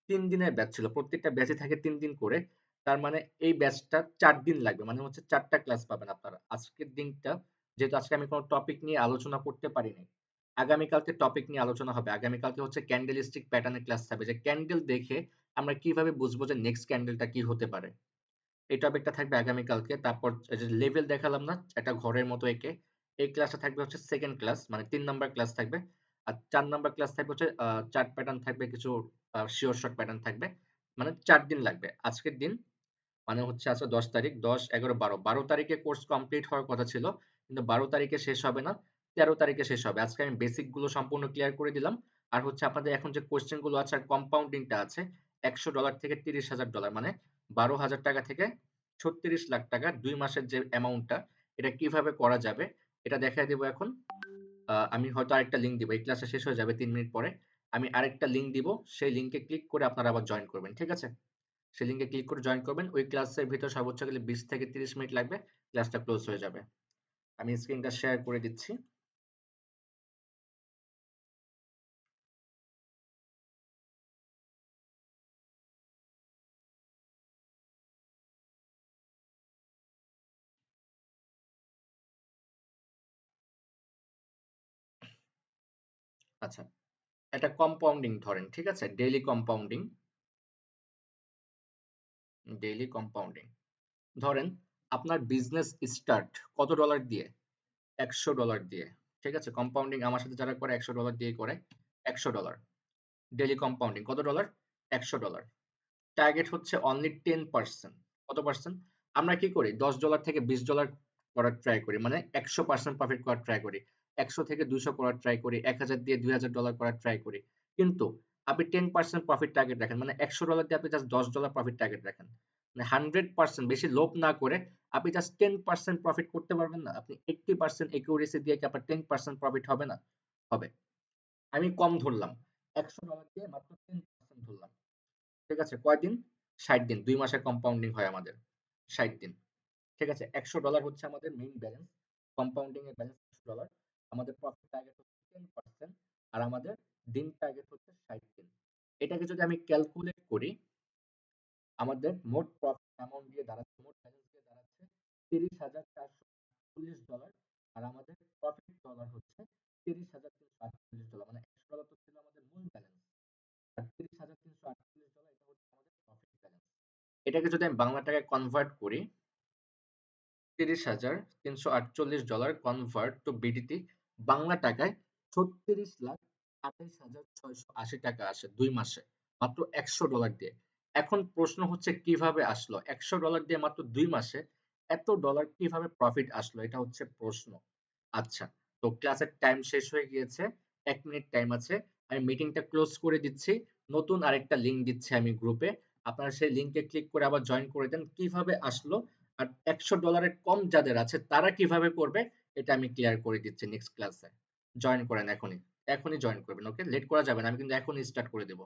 ৩ দিনের ব্যাচ ছিল। প্রত্যেকটা ব্যাচে থাকে ৩ দিন করে। তার মানে এই ব্যাচটা ৪ দিন লাগবে। মানে হচ্ছে ৪টা ক্লাস পাবেন আপনারা। আজকের দিনটা যেহেতু আজকে আমি কোনো টপিক নিয়ে আলোচনা করতে পারিনি। আগামীকালকে টপিক নিয়ে আলোচনা হবে। আগামীকালকে হচ্ছে ক্যান্ডেলিস্টিক প্যাটার্নের ক্লাস থাকবে। যে ক্যান্ডেল দেখে আমরা কিভাবে বুঝবো যে নেক্সট ক্যান্ডেলটা কি হতে পারে। এই টপিকটা থাকবে আগামীকালকে। তারপর এই যে লেভেল দেখালাম না একটা ঘরের মতো এঁকে, এই ক্লাসটা থাকবে হচ্ছে সেকেন্ড ক্লাস, মানে 3 নাম্বার ক্লাস থাকবে। আর 4 নাম্বার ক্লাস থাকবে হচ্ছে চার্ট প্যাটার্ন থাকবে, কিছু শিওর শর্ট প্যাটার্ন থাকবে। মানে 4 দিন লাগবে। আজকের দিন মানে হচ্ছে আজকে 10 তারিখ, 10, 11, 12, 12 তারিখে কোর্স কমপ্লিট হওয়ার কথা ছিল, কিন্তু 12 তারিখে শেষ হবে না, 13 তারিখে শেষ হবে। আজকে আমি বেসিক গুলো সম্পূর্ণ ক্লিয়ার করে দিলাম। আর হচ্ছে আপনাদের এখন যে কোশ্চেন গুলো আছে আর কম্পাউন্ডিংটা আছে, $100 থেকে $30,000, মানে 12,000 টাকা থেকে 36 লাখ টাকা 2 মাসের যে অ্যামাউন্টটা, এটা কিভাবে করা যাবে এটা দেখায় দেবো এখন। আমি হয়তো আরেকটা লিঙ্ক দিব, এই ক্লাসটা শেষ হয়ে যাবে 3 মিনিট পরে। আমি আরেকটা লিঙ্ক দিব, সেই লিঙ্কে ক্লিক করে আপনারা আবার জয়েন করবেন, ঠিক আছে? সেই লিঙ্কে ক্লিক করে জয়েন করবেন। ওই ক্লাসের ভিতর সর্বোচ্চ গেলে 20 থেকে 30 মিনিট লাগবে, ক্লাসটা ক্লোজ হয়ে যাবে। আমি স্ক্রিনটা শেয়ার করে দিচ্ছি। আচ্ছা, এটা কম্পাউন্ডিং ধরেন, ঠিক আছে? ডেইলি কম্পাউন্ডিং, ডেইলি কম্পাউন্ডিং ধরেন আপনার বিজনেস স্টার্ট কত ডলার দিয়ে? $100 দিয়ে, ঠিক আছে? কম্পাউন্ডিং আমার সাথে যারা করে $100 দিয়ে করে। $100 ডেইলি কম্পাউন্ডিং কত ডলার? $100। টার্গেট হচ্ছে অনলি 10%। কত পার্সেন্ট? আমরা কি করি, $10 থেকে $20 করার ট্রাই করি, মানে 100% প্রফিট করার ট্রাই করি, 100 থেকে 200 করার ট্রাই করি, 1000 দিয়ে $2000 করার ট্রাই করি। কিন্তু আপনি 10% প্রফিট টার্গেট রাখেন, মানে $100 দিয়ে আপনি জাস্ট $10 প্রফিট টার্গেট রাখেন, মানে 100% বেশি লোভ না করে আপনি জাস্ট 10% প্রফিট করতে পারবেন না? আপনি 80% একিউরেসি দিয়ে কি আপনার 10% প্রফিট হবে না? হবে। আমি কম ধরলাম, $100 দিয়ে মাত্র 10% ধরলাম, ঠিক আছে? কয়দিন? 60 দিন। 2 মাসের কম্পাউন্ডিং হয় আমাদের 60 দিন, ঠিক আছে? $100 হচ্ছে আমাদের মেইন ব্যালেন্স, কম্পাউন্ডিং এর ব্যালেন্স $100। আমাদের প্রফিট টার্গেট হচ্ছে 10%, আর আমাদের দিন টার্গেট হচ্ছে 60 দিন। এটাকে যদি আমি ক্যালকুলেট করি, আমাদের মোট প্রফিট অ্যামাউন্ট দিয়ে দাঁড়াচ্ছে, মোট ব্যালেন্স দিয়ে দাঁড়াচ্ছে $30,448, আর আমাদের প্রফিট ডলার হচ্ছে $30,348, মানে $100 তো ছিল আমাদের মূল ব্যালেন্স, আর $30,348 এটা হচ্ছে আমাদের প্রফিট ব্যালেন্স। এটাকে যদি আমি বাংলা টাকায় কনভার্ট করি, $30,348 কনভার্ট টু বিডিটি, বাংলা টাকায় 36,28,680 টাকা আসে 2 মাসে, মাত্র $100 দিয়ে। এখন প্রশ্ন হচ্ছে কিভাবে আসলো $100 দিয়ে মাত্র 2 মাসে এত ডলার কিভাবে প্রফিট আসলো, এটা হচ্ছে প্রশ্ন। আচ্ছা, তো ক্লাসের টাইম শেষ হয়ে গিয়েছে, 1 মিনিট টাইম আছে। আমি মিটিংটা ক্লোজ করে দিচ্ছি। নতুন আরেকটা লিংক দিচ্ছি আমি গ্রুপে, আপনারা সেই লিংকে ক্লিক করে আবার জয়েন করে দেন। কিভাবে আসলো আর $100 কম যাদের আছে তারা কিভাবে করবে এটা আমি ক্লিয়ার করে দিচ্ছি নেক্সট ক্লাসে। জয়েন করেন এখনই, এখনই জয়েন করবেন, ওকে? লেট করা যাবে না, আমি কিন্তু এখনই স্টার্ট করে দেব।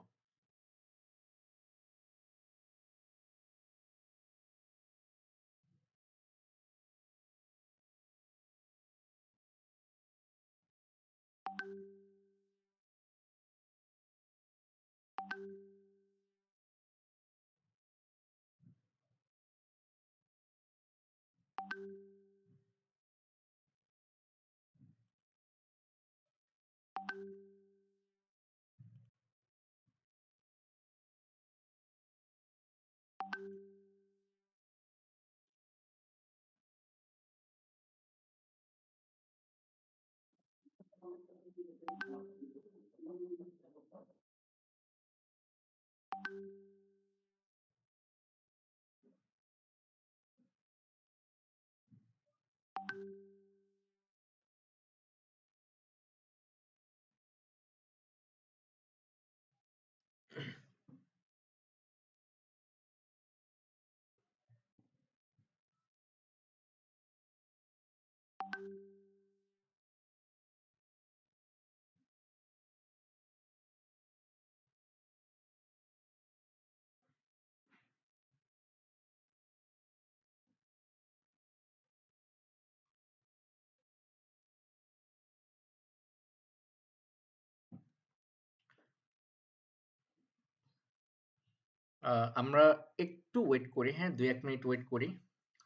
আমরা একটু ওয়েট করি, হ্যাঁ, 2-1 মিনিট ওয়েট করি,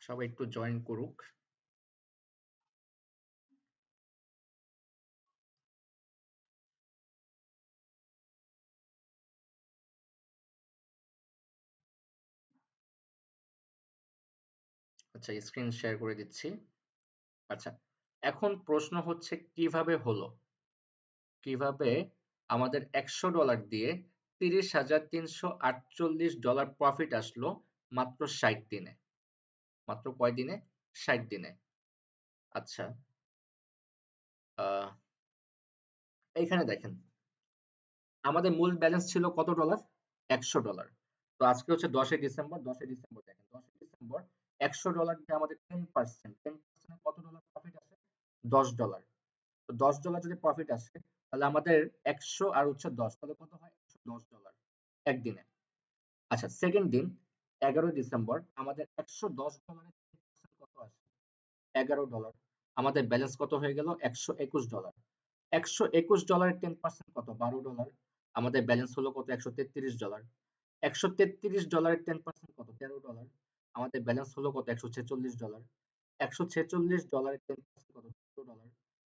সবাই একটু জয়েন করুক। আচ্ছা, স্ক্রিন শেয়ার করে দিচ্ছি। আচ্ছা, এখন প্রশ্ন হচ্ছে কিভাবে হলো, কিভাবে আমাদের $100 দিয়ে $30,348 প্রফিট আসলো মাত্র 60 দিনে। মাত্র কয় দিনে? 60 দিনে। আচ্ছা, আহ, এইখানে দেখেন আমাদের মূল ব্যালেন্স ছিল কত ডলার? $100। তো আজকে হচ্ছে 10 ডিসেম্বর। 10 ডিসেম্বর দেখেন, 10 ডিসেম্বর $100 দিয়ে আমাদের 10% কত ডলার প্রফিট আসে? $10। তো $10 যদি প্রফিট আসে তাহলে আমাদের 100 আর হচ্ছে 10, তাহলে কত হয়? $110 একদিনে। আচ্ছা, সেকেন্ড দিন 11 ডিসেম্বর আমাদের $110 কত আসে? $11। আমাদের ব্যালেন্স কত হয়ে গেল? $121। $121 10% কত? $12। আমাদের ব্যালেন্স হলো কত? $133। $133 10% কত? $13। আমাদের ব্যালেন্স হলো কত? $146। $146 10% কত? $14।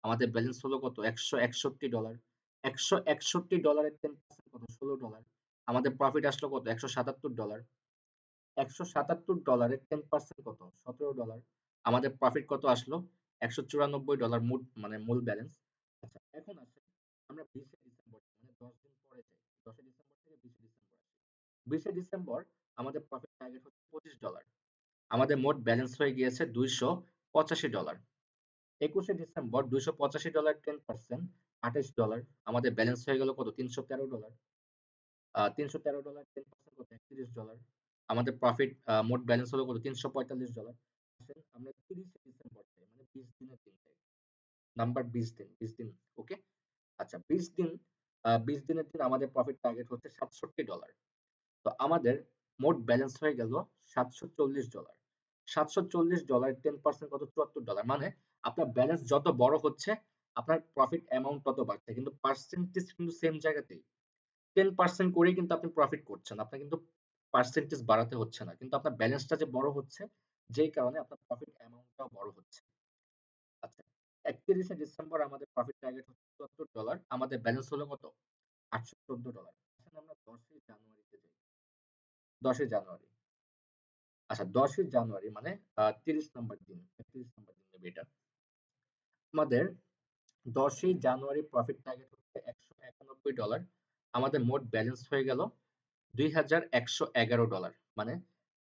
আমাদের ব্যালেন্স হলো কত? $161। $161 10% কত? $16। আমাদের প্রফিট আসলো কত? $177। $177 10% কত? $17। আমাদের প্রফিট কত আসলো? $194 মূল ব্যালেন্স। আচ্ছা, এখন আসে আমরা 20 ডিসেম্বর মানে 10 দিন পরে যাই। 10 ডিসেম্বর থেকে 20 ডিসেম্বর আসি। 20 ডিসেম্বর আমাদের প্রফিট টার্গেট হচ্ছে $25। আমাদের মোট ব্যালেন্স হয়ে গিয়েছে $285। 21 ডিসেম্বর $285 10% $28। আমাদের ব্যালেন্স হয়ে গেল কত? $313। $313 10% কত? $31। আমাদের প্রফিট মোট ব্যালেন্স হলো কত? $345। আসেন আমরা 30 ডিসেম্বর চাই, মানে 20 দিনের দিন চাই। নাম্বার 20 দিন, 20 দিন। ওকে, আচ্ছা 20 দিন, 20 দিনের দিন আমাদের প্রফিট টার্গেট হচ্ছে $67। তো আমাদের মোট ব্যালেন্স হয়ে গেল $740। $740 10% কত? $74। মানে আপনার ব্যালেন্স যত বড় হচ্ছে আপনার প্রফিট অ্যামাউন্ট তত বাড়ছে, কিন্তু পার্সেন্টেজ কিন্তু সেম জায়গাতেই। 10% করেই কিন্তু আপনি প্রফিট করছেন, আপনার কিন্তু পার্সেন্টেজ বাড়াতে হচ্ছে না, কিন্তু আপনার ব্যালেন্সটা যে বড় হচ্ছে যেই কারণে আপনার প্রফিট অ্যামাউন্টটাও বড় হচ্ছে। আচ্ছা, 31 ডিসেম্বর আমাদের প্রফিট টার্গেট হচ্ছে $74। আমাদের ব্যালেন্স হলো কত? $814। এখন আমরা 10 জানুয়ারিতে যাই। 10 জানুয়ারি, আচ্ছা 10 জানুয়ারি মানে 30 নম্বর দিন, 31 নম্বর দিন নেবে এটা। আমাদের 10 জানুয়ারি প্রফিট টার্গেট হচ্ছে $191। আমাদের মোট ব্যালেন্স হয়ে গেল $2111। মানে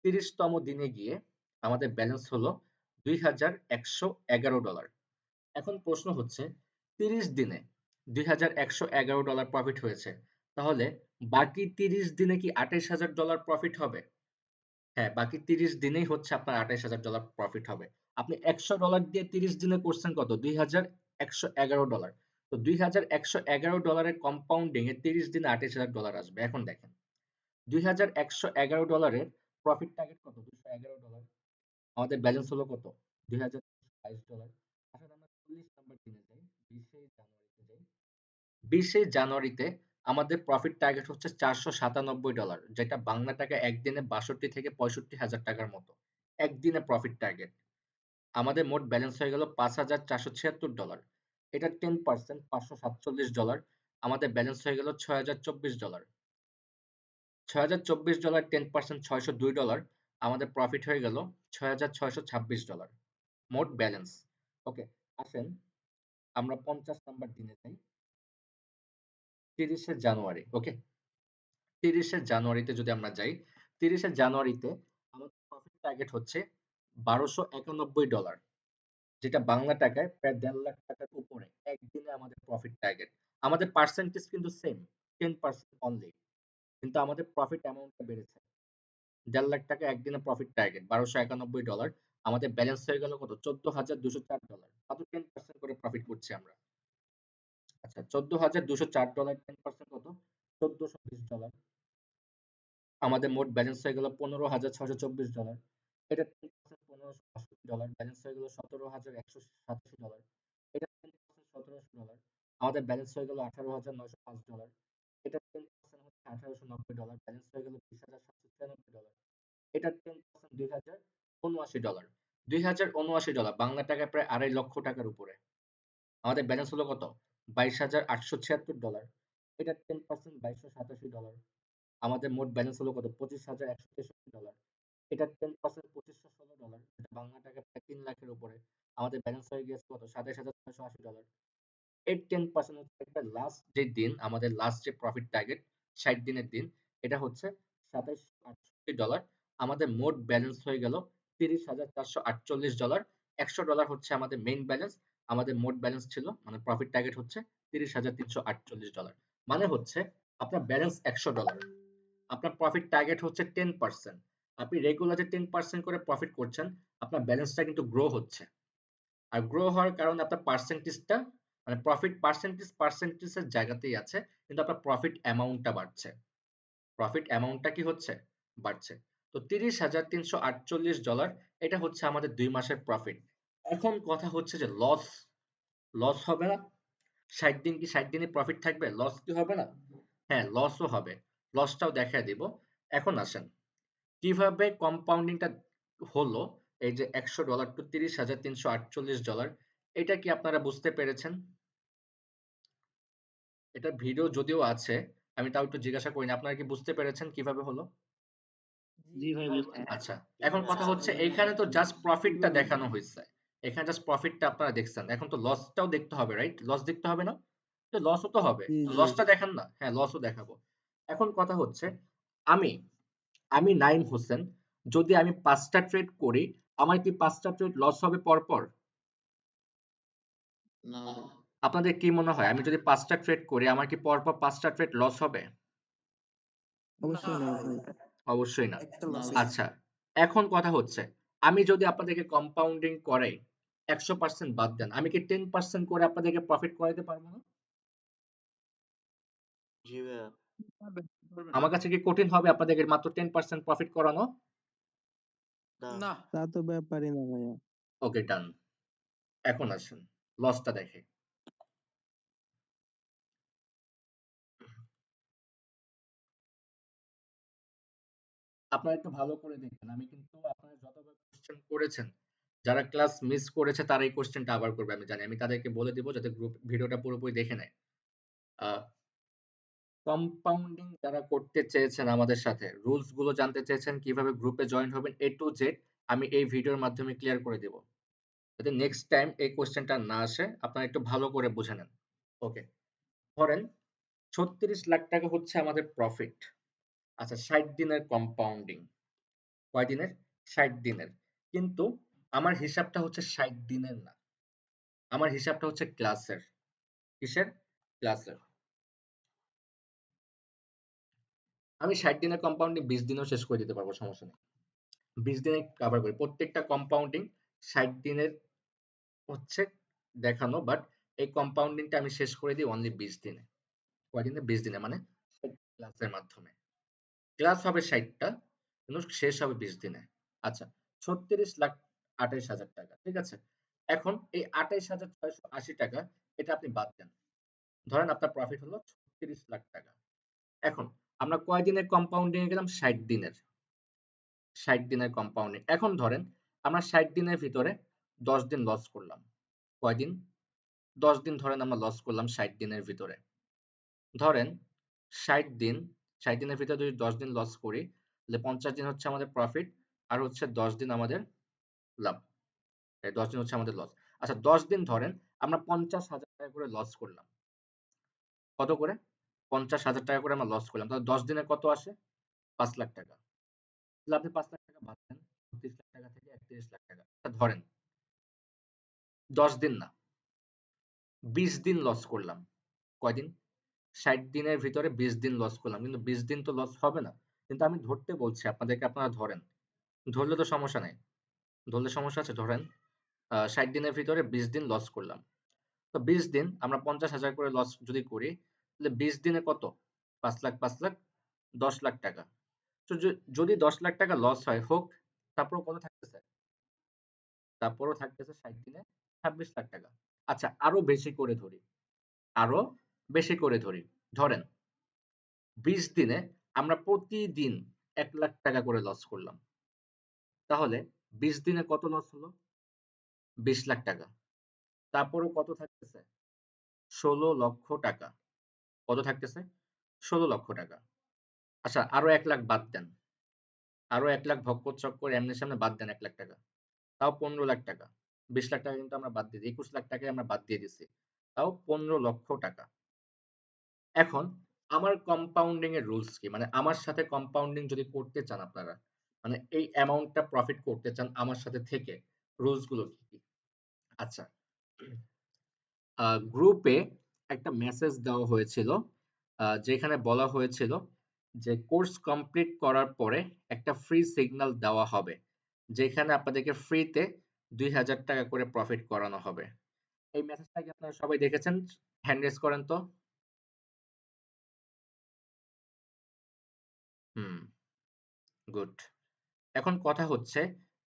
30তম দিনে গিয়ে আমাদের ব্যালেন্স হলো $2111। এখন প্রশ্ন হচ্ছে 30 দিনে $2111 প্রফিট হয়েছে, তাহলে বাকি 30 দিনে কি $28,000 প্রফিট হবে? হ্যাঁ, বাকি 30 দিনেই হচ্ছে আপনার $28,000 প্রফিট হবে। আপনি $100 দিয়ে 30 দিনে করছেন কত? $2111। তো $2111 কম্পাউন্ডিং এ 30 দিনে $28,000 আসবে। এখন দেখেন $2111 প্রফিট টার্গেট কত? $211। আমাদের ব্যালেন্স হলো কত? $2222। আসলে আমরা 40 নম্বর দিনে যাই, 20 জানুয়ারিতে যাই। 20 জানুয়ারিতে আমাদের প্রফিট টার্গেট হচ্ছে $497, যেটা বাংলা টাকা একদিনে 62 থেকে 65,000 টাকার মতো। একদিনে প্রফিট টার্গেট। আমাদের মোট ব্যালেন্স হয়ে গেল $5,476। এটা 10% $547। আমাদের ব্যালেন্স হয়ে গেল $6,024। $6,024 10% $602। আমাদের প্রফিট হয়ে গেল $6,626। মোট ব্যালেন্স। ওকে, আসেন আমরা 50 নাম্বার দিনে যাই। 30 জানুয়ারি। ওকে, 30 জানুয়ারিতে যদি আমরা যাই, 30 জানুয়ারিতে আমাদের প্রফিট টার্গেট হচ্ছে $1291, যেটা বাংলা টাকায় প্রায় 1.5 লাখ টাকার উপরে। একদিনে আমাদের প্রফিট টার্গেট। আমাদের পার্সেন্টেজ কিন্তু সেম, 10% অনলি, কিন্তু আমাদের প্রফিট অ্যামাউন্টটা বেড়েছে। 1.5 লাখ টাকা একদিনে প্রফিট টার্গেট, $1291। আমাদের ব্যালেন্স হয়ে গেল কত? $14,204। মাত্র 10% করে প্রফিট করছি আমরা। আচ্ছা, $14,204 10% কত? $1,420। আমাদের মোট ব্যালেন্স হয়ে গেল $15,624। এটা 10% $1,580। ব্যালেন্স হয়ে গেল $17,187। এটা 10% $1,700। আমাদের ব্যালেন্স হয়ে গেল $18,905। এটা 10% হচ্ছে $1,890। ব্যালেন্স হয়ে গেল $20,796। এটা 10% $2,079। $2,079 বাংলা টাকায় প্রায় 2.5 লক্ষ টাকার উপরে। আমাদের ব্যালেন্স হলো কত? $22,876। এটা 10% $2,287। আমাদের মোট ব্যালেন্স হলো কত? $25,163। এটা 10% $2516, যেটা বাংলা টাকা প্রায় 3 লাখের উপরে। আমাদের ব্যালেন্স হয়ে গিয়েছে কত? $27680। এর 10% হচ্ছে একটা লাস্ট যে দিন, আমাদের লাস্ট যে প্রফিট টার্গেট 60 দিনের দিন, এটা হচ্ছে $2768। আমাদের মোট ব্যালেন্স হয়ে গেল $30,448। $100 হচ্ছে আমাদের মেইন ব্যালেন্স। আমাদের মোট ব্যালেন্স ছিল, মানে প্রফিট টার্গেট হচ্ছে $30,348। মানে হচ্ছে আপনার ব্যালেন্স $100, আপনার প্রফিট টার্গেট হচ্ছে 10%। আপনি রেগুলার যে 10% করে প্রফিট করছেন, আপনার ব্যালেন্সটা কিন্তু গ্রো হচ্ছে। আর গ্রো হওয়ার কারণে আপনার পার্সেন্টেজটা, মানে প্রফিট পার্সেন্টেজের জায়গাতেই আছে, কিন্তু আপনার প্রফিট অ্যামাউন্টটা বাড়ছে। প্রফিট অ্যামাউন্টটা কি হচ্ছে? বাড়ছে। তো $30,348 এটা হচ্ছে আমাদের 2 মাসের প্রফিট। এখন কথা হচ্ছে যে লস হবে না? 60 দিন কি 60 দিনে প্রফিট থাকবে? লস কি হবে না? হ্যাঁ, লসও হবে। লসটাও দেখায় দিব। এখন আসেন কিভাবে কম্পাউন্ডিংটা হলো, এই যে $100 টু $30,348, এটা কি আপনারা বুঝতে পেরেছেন? এটা ভিডিও যদিও আছে, আমি তাও একটু জিজ্ঞাসা করিনি, আপনারা কি বুঝতে পেরেছেন কিভাবে হলো? জি ভাই বুঝতে আচ্ছা, এখন কথা হচ্ছে এইখানে তো জাস্ট প্রফিটটা দেখানো হয়েছে, এখানে জাস্ট প্রফিটটা আপনারা দেখছেন, এখন তো লসটাও দেখতে হবে, রাইট? লস দেখতে হবে না? তো লসও তো হবে, জি জি লসটা দেখান না। হ্যাঁ, লসও দেখাবো। এখন কথা হচ্ছে আমি আমি নাইম হোসেন, যদি আমি 5টা ট্রেড করি, আমার কি 5টা ট্রেড লস হবে পরপর? না ভাই, আপনাদের কি মনে হয়, আমি যদি 5টা ট্রেড করি, আমার কি পরপর 5টা ট্রেড লস হবে? অবশ্যই না ভাই। অবশ্যই না। একটা লস আচ্ছা, এখন কথা হচ্ছে আমি যদি আপনাদেরকে কম্পাউন্ডিং করাই, 100% বাদ দেন, আমি কি 10% করে আপনাদেরকে প্রফিট করাইতে পারবো না? জি ভাইয়া। পারবেন, পারবেন। আমার কাছে কি কঠিন হবে আপনাদেরকে মাত্র 10% প্রফিট করানো? না না তা তো ব্যাপারই না ভাইয়া। ওকে, ডান। এখন আসুন লসটা দেখে। আপনারা একটু ভালো করে দেখবেন, আমি কিন্তু আপনারা যতবার কোশ্চেন করেছেন, যারা ক্লাস মিস করেছে তারা এই কোশ্চেনটা আবার করবে, আমি জানি। আমি তাদেরকে বলে দিব যাতে গ্রুপ ভিডিওটা পুরোপুরি দেখে নেয়। কম্পাউন্ডিং যারা করতে চেয়েছেন আমাদের সাথে, রুলস গুলো জানতে চেয়েছেন, কিভাবে গ্রুপে জয়েন হবেন, A to Z আমি এই ভিডিওর মাধ্যমে ক্লিয়ার করে দেব, যাতে নেক্সট টাইম এই কোশ্চেনটা না আসে, আপনারা একটু ভালো করে বুঝে নেন। ওকে, ধরেন 36 লাখ টাকা হচ্ছে আমাদের প্রফিট। আচ্ছা, 60 দিনের কম্পাউন্ডিং। কয় দিনের? 60 দিনের। কিন্তু আমার হিসাবটা হচ্ছে 60 দিনের না, আমার হিসাবটা হচ্ছে ক্লাসের। কিসের? ক্লাসের। আমি 60 দিনের কম্পাউন্ডিং 20 দিনেও শেষ করে দিতে পারবো, সমস্যা নেই। 20 দিনে কভার করি প্রত্যেকটা কম্পাউন্ডিং। 60 দিনের হচ্ছে দেখানো, বাট এই কম্পাউন্ডিংটা আমি শেষ করে দিই অনলি 20 দিনে। কয়দিনে? 20 দিনে, মানে ক্লাসের মাধ্যমে। ক্লাস হবে 60টা, কিন্তু শেষ হবে 20 দিনে। আচ্ছা, 36,28,000 টাকা, ঠিক আছে। এখন এই 28,680 টাকা এটা আপনি বাদ দেন, ধরেন আপনার প্রফিট হলো 36 লাখ টাকা। এখন আমরা কয় দিনের কম্পাউন্ডিং এ গেলাম? 60 দিনের। 60 দিনের কম্পাউন্ডিং। এখন ধরেন আমরা 60 দিনের ভিতরে 10 দিন লস করলাম। কয়দিন? 10 দিন ধরেন আমরা লস করলাম 60 দিনের ভিতরে। ধরেন 60 দিন, 60 দিনের ভিতরে যদি 10 দিন লস করি, তাহলে 50 দিন হচ্ছে আমাদের প্রফিট, আর হচ্ছে 10 দিন আমাদের লাভ। 10 দিন হচ্ছে আমাদের লস। আচ্ছা, 10 দিন ধরেন আমরা 50,000 টাকা করে লস করলাম। কত করে? 50,000 টাকা করে আমরা লস করলাম। তাহলে 10 দিনে কত আসে? 5 লাখ টাকা। তাহলে আপনি 5 লাখ টাকা বাদ দেন 36 লাখ টাকা থেকে, 31 লাখ টাকা। আচ্ছা, ধরেন 10 দিন না, 20 দিন লস করলাম। কয়দিন? 60 দিনের ভিতরে 20 দিন লস করলাম, কিন্তু 20 দিন তো লস হবে না। কিন্তু আমি ধরতে বলছি আপনাদেরকে, আপনারা ধরেন। ধরলে তো সমস্যা নাই। ধরলে সমস্যা আছে? ধরেন 60 দিনের ভিতরে 20 দিন লস করলাম। তো 20 দিন আমরা 50,000 করে লস যদি করি, তাহলে 20 দিনে কত? 5 লাখ 5 লাখ 10 লাখ টাকা। তো যদি 10 লাখ টাকা লস হয় হোক, তারপরও কত থাকতেছে? তারপরও থাকতেছে 60 দিনে 26 লাখ টাকা। আচ্ছা, আরো বেশি করে ধরি, আরো বেশি করে ধরি। ধরেন 20 দিনে আমরা প্রতিদিন 1 লাখ টাকা করে লস করলাম। তাহলে 20 দিনে কত লস হলো? 20 লাখ টাকা। তারপরেও কত থাকতেছে? 16 লক্ষ টাকা। কত থাকতেছে? 16 লক্ষ টাকা। আচ্ছা, আরো 1 লাখ বাদ দেন। আরো 1 লাখ ভক্কর চক্কর এমনি সামনে বাদ দেন 1 লাখ টাকা, তাও 15 লাখ টাকা। 20 লাখ টাকা কিন্তু আমরা বাদ দিয়ে দিই, 21 লাখ টাকায় আমরা বাদ দিয়ে দিছি, তাও 15 লক্ষ টাকা। এখন আমার কম্পাউন্ডিং এর রুলস কি, মানে আমার সাথে কম্পাউন্ডিং যদি করতে চান আপনারা, মানে এই অ্যামাউন্টটা প্রফিট করতে চান আমার সাথে থেকে, রুলস গুলো কি কি? আচ্ছা, গ্রুপে একটা মেসেজ দেওয়া হয়েছিল, যেখানে বলা হয়েছিল যে কোর্স কমপ্লিট করার পরে একটা ফ্রি সিগন্যাল দেওয়া হবে, যেখানে আপনাদেরকে ফ্রিতে 2000 টাকা করে প্রফিট করানো হবে। এই মেসেজটা কি আপনারা সবাই দেখেছেন? হ্যান্ড রেজ করেন তো। গুড। এখন কথা হচ্ছে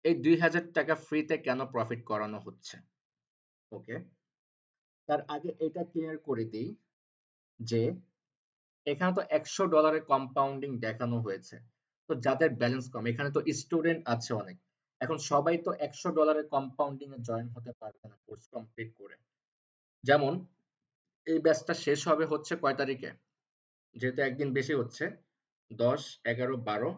এই 2000 টাকা ফ্রিতে কেন প্রফিট করানো হচ্ছে? ওকে, তার আগে এটা ক্লিয়ার করে দিই যে এখানে তো $100 কম্পাউন্ডিং দেখানো হয়েছে, তো যাদের ব্যালেন্স কম, এখানে তো স্টুডেন্ট আছে অনেক, এখন সবাই তো $100 কম্পাউন্ডিং এ জয়েন হতে পারবে না কোর্স কমপ্লিট করে। যেমন এই ব্যাচটা শেষ হবে হচ্ছে কয় তারিখে, যেহেতু একদিন বেশি হচ্ছে, 10, 11, 12,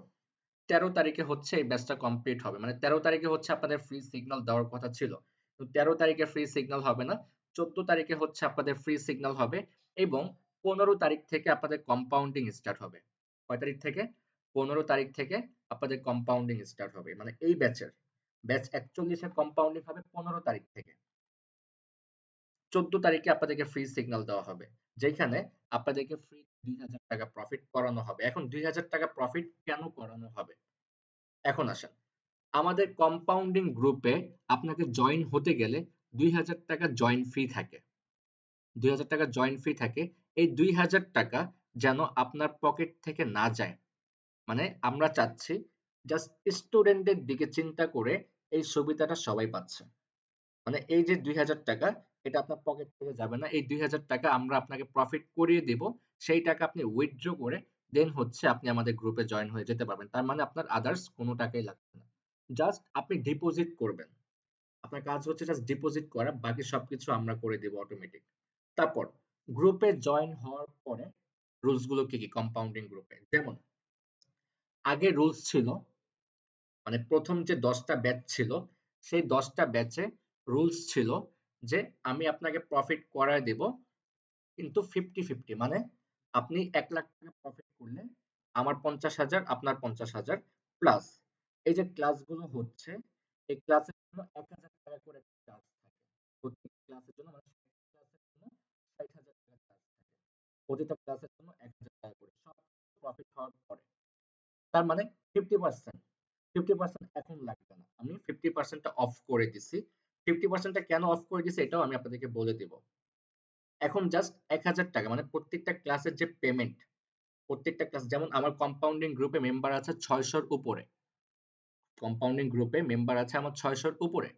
13 তারিখে হচ্ছে এই ব্যাচটা কমপ্লিট হবে, মানে 13 তারিখে হচ্ছে আপনাদের ফ্রি সিগন্যাল দেওয়ার কথা ছিল, তো 13 তারিখে ফ্রি সিগন্যাল হবে না, 14 তারিখে হচ্ছে আপনাদের ফ্রি সিগন্যাল হবে, এবং 15 তারিখ থেকে আপনাদের কম্পাউন্ডিং স্টার্ট হবে। কয় তারিখ থেকে? 15 তারিখ থেকে আপনাদের কম্পাউন্ডিং স্টার্ট হবে, মানে এই ব্যাচ 41 এর কম্পাউন্ডিং হবে 15 তারিখ থেকে। 14 তারিখে আপনাদেরকে ফ্রি সিগন্যাল দেওয়া হবে, যেখানে আপনাদেরকে ফ্রি 2000 টাকা প্রফিট করানো হবে। এখন 2000 টাকা প্রফিট কেন করানো হবে? এখন আসেন, আমাদের কম্পাউন্ডিং গ্রুপে আপনাকে জয়েন হতে গেলে 2000 টাকা জয়েন ফি থাকে। 2000 টাকা জয়েন ফি থাকে। এই 2000 টাকা যেন আপনার পকেট থেকে না যায়, মানে আমরা চাচ্ছি জাস্ট স্টুডেন্টদের দিকে চিন্তা করে এই সুবিধাটা সবাই পাচ্ছে। মানে এই যে 2000 টাকা, এটা আপনার পকেট থেকে যাবে না, এই 2000 টাকা আমরা আপনাকে প্রফিট করিয়ে দিব, সেই টাকা আপনি উইথড্র করে দেন হচ্ছে আপনি আমাদের গ্রুপে জয়েন হয়ে যেতে পারবেন। তার মানে আপনার আদার্স কোনো টাকাই লাগবে না, জাস্ট আপনি ডিপোজিট করবেন। আপনার কাজ হচ্ছে জাস্ট ডিপোজিট করা, বাকি সবকিছু আমরা করে দেব অটোমেটিক। তারপর গ্রুপে জয়েন হওয়ার পরে রুলস গুলো কি কি কম্পাউন্ডিং গ্রুপে? যেমন আগে রুলস ছিল, মানে প্রথম যে 10টা ব্যাচ ছিল, সেই 10টা ব্যাচে রুলস ছিল যে আমি আপনাকে প্রফিট করায় দেব, কিন্তু 50-50, মানে আপনি 1 লাখ টাকা প্রফিট করলে আমার 50,000, আপনার 50,000, প্লাস এই যে ক্লাসগুলো হচ্ছে, এই ক্লাসের জন্য 1000 টাকা করে চার্জ থাকে প্রত্যেক ক্লাসের জন্য, মানে 60 ক্লাসের জন্য 60,000 টাকা চার্জ থাকে, প্রতিটা ক্লাসের জন্য 1000 টাকা করে, সব প্রফিট হওয়ার পরে। তার মানে 50%, 50% এখন লাগবে না, আমি 50%টা অফ করে দিছি। 50%টা কেন অফ করে দিছি এটাও আমি আপনাদেরকে বলে দিব। এখন জাস্ট 1000 টাকা, মানে প্রত্যেকটা ক্লাসের যে পেমেন্ট, প্রত্যেকটা ক্লাস, যেমন আমার কম্পাউন্ডিং গ্রুপে মেম্বার আছে 600-র উপরে, কম্পাউন্ডিং গ্রুপে মেম্বার আছে আমার 600-র উপরে,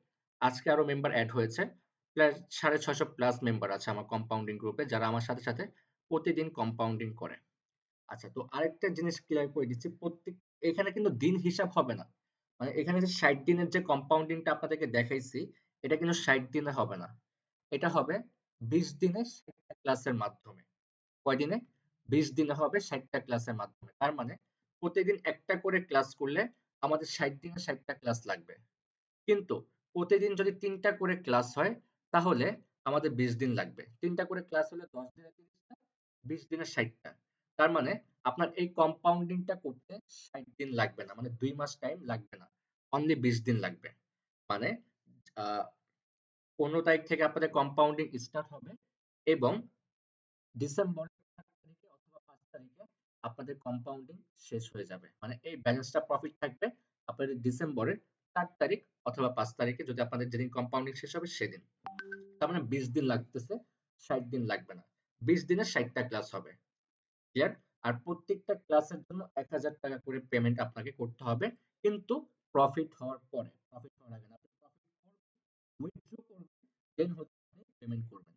আজকে আরো মেম্বার অ্যাড হয়েছে, প্রায় 650 প্লাস মেম্বার আছে আমার কম্পাউন্ডিং গ্রুপে, যারা আমার সাথে সাথে প্রতিদিন কম্পাউন্ডিং করে। আচ্ছা, তো আরেকটা জিনিস ক্লিয়ার করে দিচ্ছি, প্রত্যেক এখানে কিন্তু দিন হিসাব হবে না, মানে এখানে যে 60 দিনের যে কম্পাউন্ডিংটা আপনাদেরকে দেখাইছি, এটা কিন্তু 60 দিনে হবে না, এটা হবে 20 দিনে 60টা ক্লাসের মাধ্যমে। কয় দিনে? 20 দিনে হবে 60টা ক্লাসের মাধ্যমে। তার মানে প্রতিদিন একটা করে ক্লাস করলে আমাদের 60 দিনে 60টা ক্লাস লাগবে, কিন্তু প্রতিদিন যদি 3টা করে ক্লাস হয় তাহলে আমাদের 20 দিন লাগবে। 3টা করে ক্লাস হলে 10 দিনে 30টা, 20 দিনে 60টা। তার মানে আপনার এই কম্পাউন্ডিংটা করতে 60 দিন লাগবে না, মানে 2 মাস টাইম লাগবে না, অনলি 20 দিন লাগবে। মানে 15 তারিখ থেকে আপনাদের কম্পাউন্ডিং স্টার্ট হবে, এবং ডিসেম্বর 4 তারিখে অথবা 5 তারিখে আপনাদের কম্পাউন্ডিং শেষ হয়ে যাবে, মানে এই ব্যালেন্সটা প্রফিট থাকবে আপনাদের ডিসেম্বরের 4 তারিখ অথবা 5 তারিখে, যদি আপনাদের যেদিন কম্পাউন্ডিং শেষ হবে সেদিন। তার মানে 20 দিন লাগতেছে, 60 দিন লাগবে না, 20 দিনে 60টা ক্লাস হবে। ক্লিয়ার? আর প্রত্যেকটা ক্লাসের জন্য 1000 টাকা করে পেমেন্ট আপনাকে করতে হবে, কিন্তু প্রফিট হওয়ার পরে, প্রফিট হওয়ার আগে না, আপনি প্রফিট করবেন, উইথড্র করবেন, দেন হচ্ছে আপনি পেমেন্ট করবেন।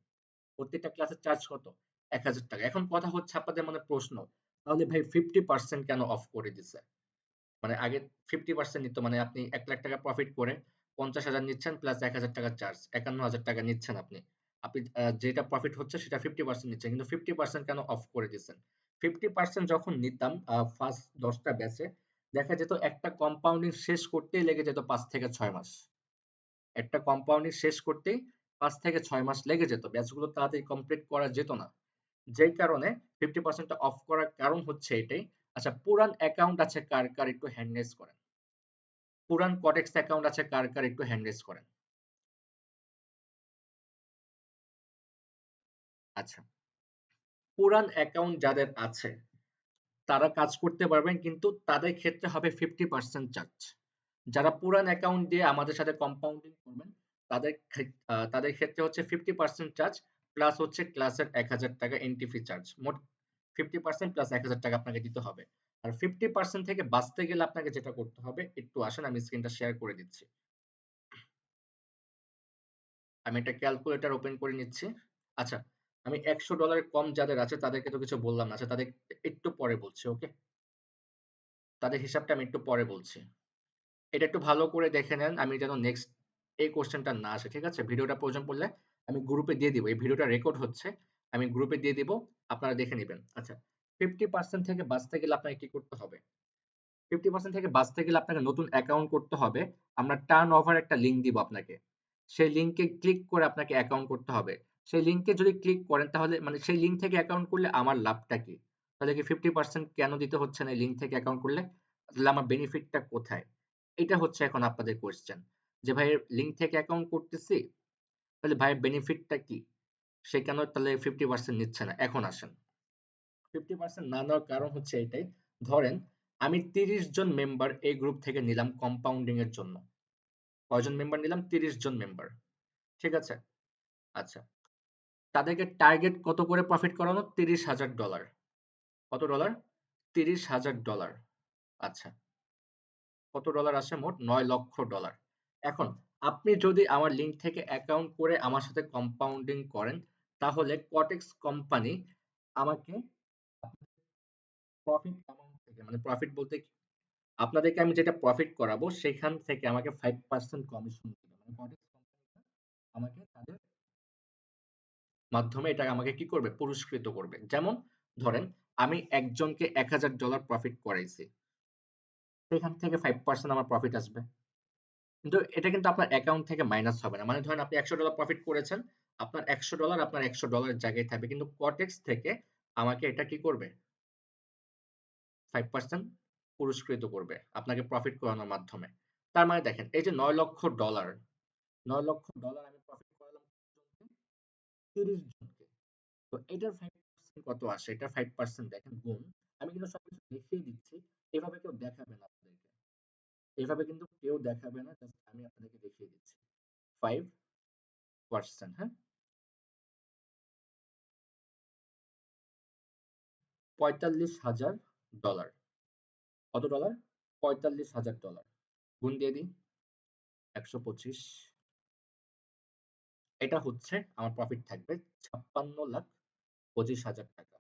প্রত্যেকটা ক্লাসের চার্জ কত? 1000 টাকা। এখন কথা হচ্ছে আপনাদের মনে প্রশ্ন, তাহলে ভাই 50% কেন অফ করে দিছে? মানে আগে 50% নিত, মানে আপনি 1 লাখ টাকা প্রফিট করে 50,000 নিচ্ছেন প্লাস 1000 টাকা চার্জ, 51,000 টাকা নিচ্ছেন আপনি। আপনি যেটা প্রফিট হচ্ছে সেটা 50% নিচ্ছেন, কিন্তু 50% কেন অফ করে দিচ্ছেন? 50% যখন নিতাম ফার্স্ট 10টা ব্যাচে, দেখা যেত একটা কম্পাউন্ডিং শেষ করতেই লেগে যেত 5 থেকে 6 মাস। একটা কম্পাউন্ডিং শেষ করতেই 5 থেকে 6 মাস লেগে যেত। ব্যাচগুলো তাড়াতাড়ি কমপ্লিট করা যেত না। যেই কারণে 50% টা অফ করার কারণ হচ্ছে এটাই। আচ্ছা, পুরান অ্যাকাউন্ট আছে কার কার একটু হ্যান্ড রেজ করেন। পুরান কটেক্স অ্যাকাউন্ট আছে কার কার একটু হ্যান্ড রেজ করেন। আচ্ছা, পুরান অ্যাকাউন্ট যাদের আছে তারা কাজ করতে পারবেন, কিন্তু তাদের ক্ষেত্রে হবে 50% চার্জ। যারা পুরান অ্যাকাউন্ট দিয়ে আমাদের সাথে কম্পাউন্ডিং করবেন তাদের ক্ষেত্রে হচ্ছে 50% চার্জ প্লাস হচ্ছে ক্লাসের 1000 টাকা এন্ট্রি ফি চার্জ। মোট 50% প্লাস 1000 টাকা আপনাকে দিতে হবে। আর 50% থেকে বাঁচতে গেলে আপনাকে যেটা করতে হবে, একটু আসেন আমি স্ক্রিনটা শেয়ার করে দিচ্ছি। আমি একটা ক্যালকুলেটর ওপেন করে নিচ্ছি। আচ্ছা, আমি $100 কম যাদের আছে তাদেরকে তো কিছু বললাম না। আচ্ছা, তাদের একটু পরে বলছি। ওকে, তাদের হিসাবটা আমি একটু পরে বলছি। এটা একটু ভালো করে দেখে নেন, আমি যেন নেক্সট এই কোশ্চেনটা না আসে। ঠিক আছে, ভিডিওটা প্রয়োজন পড়লে আমি গ্রুপে দিয়ে দিব। এই ভিডিওটা রেকর্ড হচ্ছে, আমি গ্রুপে দিয়ে দিব, আপনারা দেখে নেবেন। আচ্ছা, 50% থেকে বাঁচতে গেলে আপনাকে কি করতে হবে? 50% থেকে বাঁচতে গেলে আপনাকে নতুন অ্যাকাউন্ট করতে হবে। আমরা টার্ন ওভার একটা লিঙ্ক দিব আপনাকে। সেই লিঙ্কে ক্লিক করে আপনাকে অ্যাকাউন্ট করতে হবে। সেই লিঙ্কে যদি ক্লিক করেন তাহলে মানে সেই লিঙ্ক থেকে অ্যাকাউন্ট করলে আমার লাভটা কি? তাহলে কি 50% কেন দিতে হচ্ছে না এই লিঙ্ক থেকে অ্যাকাউন্ট করলে? তাহলে আমার বেনিফিটটা কোথায়? এটা হচ্ছে এখন আপনাদের কোয়েশ্চেন যে ভাই লিঙ্ক থেকে অ্যাকাউন্ট করতেছি, তাহলে ভাইয়ের বেনিফিটটা কি? সে কেন তাহলে 50% নিচ্ছে না? এখন আসেন, 50% না নেওয়ার কারণ হচ্ছে এটাই। ধরেন আমি 30 জন মেম্বার এই গ্রুপ থেকে নিলাম কম্পাউন্ডিং এর জন্য। কয়জন মেম্বার নিলাম? 30 জন মেম্বার। ঠিক আছে, আচ্ছা, তাদেরকে টার্গেট কত করে প্রফিট করানো? $30,000। কত ডলার? $30,000। আচ্ছা, কত ডলার আসে মোট? $9,00,000। এখন আপনি যদি আমার লিঙ্ক থেকে অ্যাকাউন্ট করে আমার সাথে কম্পাউন্ডিং করেন, তাহলে কটেক্স কোম্পানি আমাকে প্রফিট অ্যামাউন্ট থেকে, মানে প্রফিট বলতে কি, আপনাদেরকে আমি যেটা প্রফিট করাবো সেখান থেকে আমাকে 5% কমিশন দিবে। মানে কটেক্স কোম্পানিটা আমাকে তাদের মাধ্যমে এটা আমাকে কি করবে? পুরস্কৃত করবে। যেমন ধরেন আমি একজনকে $1,000 প্রফিট করাইছি, সেখান থেকে 5% আমার প্রফিট আসবে। কিন্তু এটা কিন্তু আপনার অ্যাকাউন্ট থেকে মাইনাস হবে না। মানে ধরেন আপনি $100 প্রফিট করেছেন, আপনার $100 আপনার $100 এর জায়গায় থাকবে, কিন্তু কটেক্স থেকে আমাকে এটা কি করবে? 5% পুরস্কৃত করবে আপনাকে প্রফিট করানোর মাধ্যমে। তার মানে দেখেন এই যে $9,00,000, $9,00,000 আমি প্রফিট করালাম 30 জনকে। তো এটার 5% কত আসে? এটার 5% দেখেন গুণ। আমি কিন্তু সবকিছু দেখিয়ে দিচ্ছি। এভাবে কেউ দেখাবে না আপনাদেরকে। এভাবে কিন্তু কেউ দেখাবে না, জাস্ট আমি আপনাদেরকে দেখিয়ে দিচ্ছি। 5%, হ্যাঁ? $45,000। কত ডলার? $45,000। গুণ দিয়ে দিই 125। এটা হচ্ছে আমার প্রফিট থাকবে 56,25,000 টাকা।